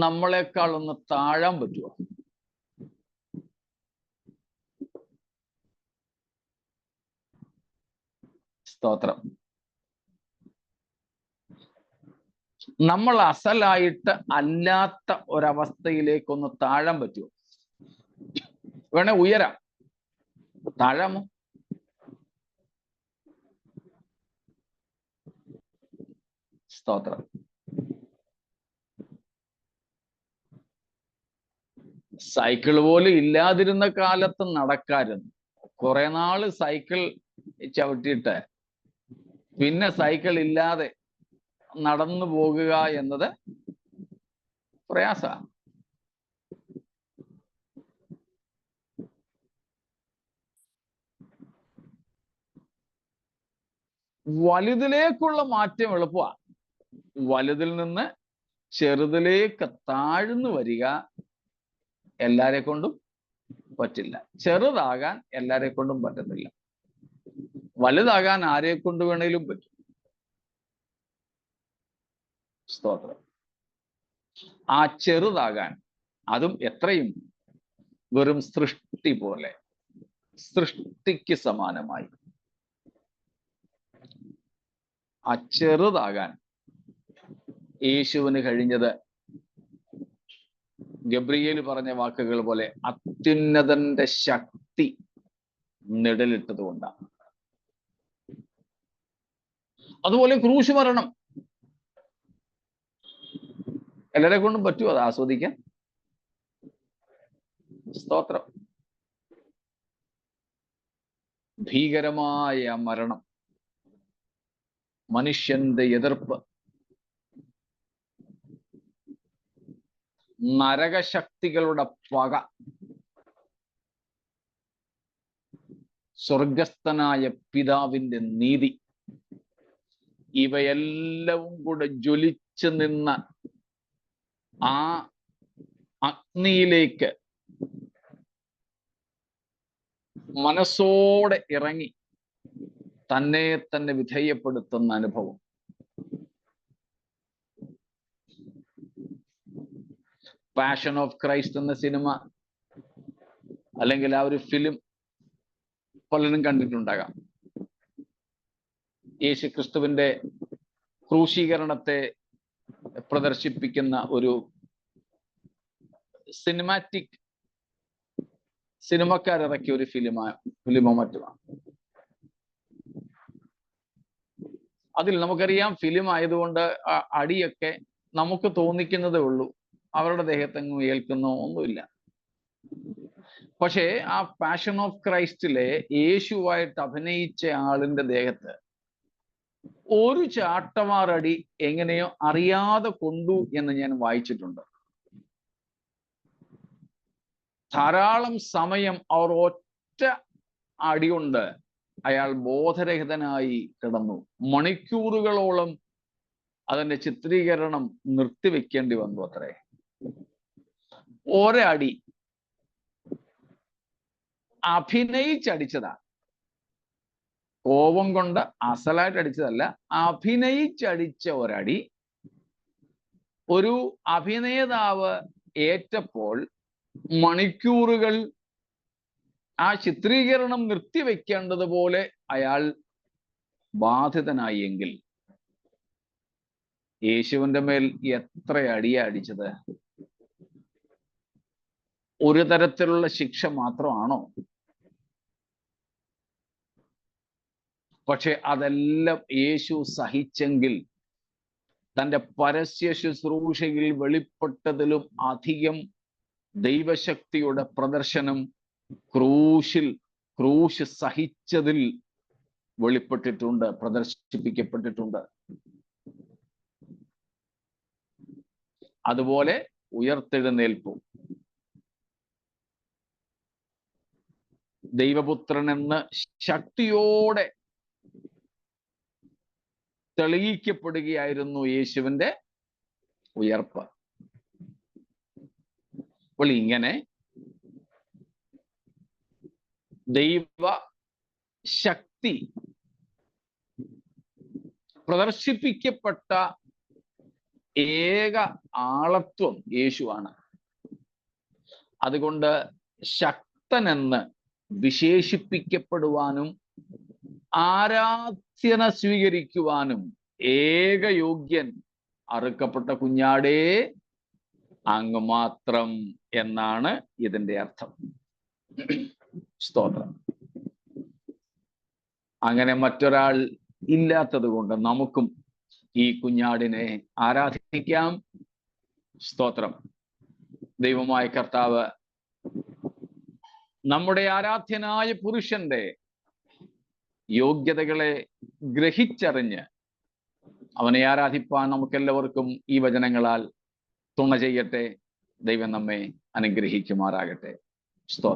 നമ്മളെക്കാൾ ഒന്ന് താഴാൻ പറ്റുമോ? സ്തോത്രം. നമ്മൾ അസലായിട്ട് അല്ലാത്ത ഒരവസ്ഥയിലേക്കൊന്ന് താഴാൻ പറ്റുമോ? വേണേ ഉയരാം, താഴാമോ? സ്തോത്രം. സൈക്കിൾ പോലും ഇല്ലാതിരുന്ന കാലത്ത് നടക്കാരുന്നു. കുറെ നാള് സൈക്കിൾ ചവിട്ടിയിട്ട് പിന്നെ സൈക്കിൾ ഇല്ലാതെ നടന്നു പോകുക എന്നത് പ്രയാസമാണ്. വലുതിലേക്കുള്ള മാറ്റം എളുപ്പമാണ്. വലുതിൽ നിന്ന് ചെറുതിലേക്ക് താഴ്ന്നു വരിക എല്ലാരെ കൊണ്ടും പറ്റില്ല. ചെറുതാകാൻ എല്ലാരെ കൊണ്ടും പറ്റത്തില്ല. വലുതാകാൻ ആരെ കൊണ്ട് വേണേലും പറ്റും. സ്തോത്രം. ആ ചെറുതാകാൻ, അതും എത്രയും വെറും സൃഷ്ടി പോലെ, സൃഷ്ടിക്ക് സമാനമായി ആ ചെറുതാകാൻ യേശുവിന് കഴിഞ്ഞത് ഗബ്രിയേൽ പറഞ്ഞ വാക്കുകൾ പോലെ അത്യുന്നതന്റെ ശക്തി നിഴലിട്ടത് കൊണ്ടാണ്. അതുപോലെ ക്രൂശ് മരണം എല്ലാരെ കൊണ്ടും പറ്റുമോ അത് ആസ്വദിക്കാൻ? സ്തോത്രം. ഭീകരമായ മരണം, മനുഷ്യന്റെ എതിർപ്പ്, നരകശക്തികളുടെ പക, സ്വർഗസ്ഥനായ പിതാവിന്റെ നീതി, ഇവയെല്ലാവും കൂടെ ജ്വലിച്ചു നിന്ന ആ അഗ്നിയിലേക്ക് മനസ്സോടെ ഇറങ്ങി തന്നെ തന്നെ വിധേയപ്പെടുത്തുന്ന അനുഭവം. പാഷൻ ഓഫ് ക്രൈസ്റ്റ് എന്ന സിനിമ അല്ലെങ്കിൽ ആ ഒരു ഫിലിം പലരും കണ്ടിട്ടുണ്ടാകാം. യേശു ക്രിസ്തുവിന്റെ ക്രൂശീകരണത്തെ പ്രദർശിപ്പിക്കുന്ന ഒരു സിനിമക്കാരിറക്കിയ ഒരു ഫിലിമോ മറ്റുമാണ്. അതിൽ നമുക്കറിയാം, ഫിലിം ആയതുകൊണ്ട് അടിയൊക്കെ നമുക്ക് തോന്നിക്കുന്നതേ ഉള്ളൂ, അവരുടെ ദേഹത്തെങ്ങും ഏൽക്കുന്നോ ഒന്നുമില്ല. പക്ഷേ ആ പാഷൻ ഓഫ് ക്രൈസ്റ്റിലെ യേശുവായിട്ട് അഭിനയിച്ച ആളിന്റെ ദേഹത്ത് ഒരു ചാട്ടവാറടി എങ്ങനെയോ അറിയാതെ കൊണ്ടു എന്ന് ഞാൻ വായിച്ചിട്ടുണ്ട്. ധാരാളം സമയം അവർ ഒറ്റ അടികൊണ്ട് അയാൾ ബോധരഹിതനായി കിടന്നു. മണിക്കൂറുകളോളം അതിന്റെ ചിത്രീകരണം നിർത്തിവെക്കേണ്ടി വന്നു അത്രേ. ഒരടി അഭിനയിച്ചടിച്ചതാ, കോപം കൊണ്ട് അസലായിട്ട് അടിച്ചതല്ല, അഭിനയിച്ചടിച്ച ഒരടി ഒരു അഭിനേതാവ് ഏറ്റപ്പോൾ മണിക്കൂറുകൾ ആ ചിത്രീകരണം നിർത്തിവെക്കേണ്ടതുപോലെ അയാൾ ബാധിതനായി എങ്കിൽ യേശുവിന്റെ മേൽ എത്ര അടിയാ അടിച്ചത്? ഒരു തരത്തിലുള്ള ശിക്ഷ മാത്രമാണോ? പക്ഷെ അതെല്ലാം യേശു സഹിച്ചെങ്കിൽ തൻ്റെ പരസ്യ ശുശ്രൂഷയിൽ വെളിപ്പെട്ടതിലും അധികം ദൈവശക്തിയുടെ പ്രദർശനം ക്രൂശ് സഹിച്ചതിൽ വെളിപ്പെട്ടിട്ടുണ്ട്, പ്രദർശിപ്പിക്കപ്പെട്ടിട്ടുണ്ട്. അതുപോലെ ഉയർത്തെഴുന്നേൽപ്പും ദൈവപുത്രൻ എന്ന് ശക്തിയോടെ തെളിയിക്കപ്പെടുകയായിരുന്നു യേശുവിന്റെ ഉയർപ്പ്. അപ്പോൾ ഇങ്ങനെ ദൈവ ശക്തി പ്രദർശിപ്പിക്കപ്പെട്ട ഏക ആളത്വം യേശുവാണ്. അതുകൊണ്ട് ശക്തനെന്ന് വിശേഷിപ്പിക്കപ്പെടുവാനും ആരാധ്യന സ്വീകരിക്കുവാനും ഏക യോഗ്യൻ അറുക്കപ്പെട്ട കുഞ്ഞാടേ അങ്ങ് മാത്രം എന്നാണ് ഇതിന്റെ അർത്ഥം. സ്തോത്രം. അങ്ങനെ മറ്റൊരാൾ ഇല്ലാത്തത് കൊണ്ട് നമുക്കും ഈ കുഞ്ഞാടിനെ ആരാധിക്കാം. സ്തോത്രം. ദൈവമായ കർത്താവ് നമ്മുടെ ആരാധ്യനായ പുരുഷന്റെ യോഗ്യതകളെ ഗ്രഹിച്ചറിഞ്ഞ് അവനെ ആരാധിപ്പാൻ നമുക്കെല്ലാവർക്കും ഈ വചനങ്ങളാൽ തുണ ചെയ്യട്ടെ. ദൈവം നമ്മെ അനുഗ്രഹിക്കുമാറാകട്ടെ. സ്തോത്രം.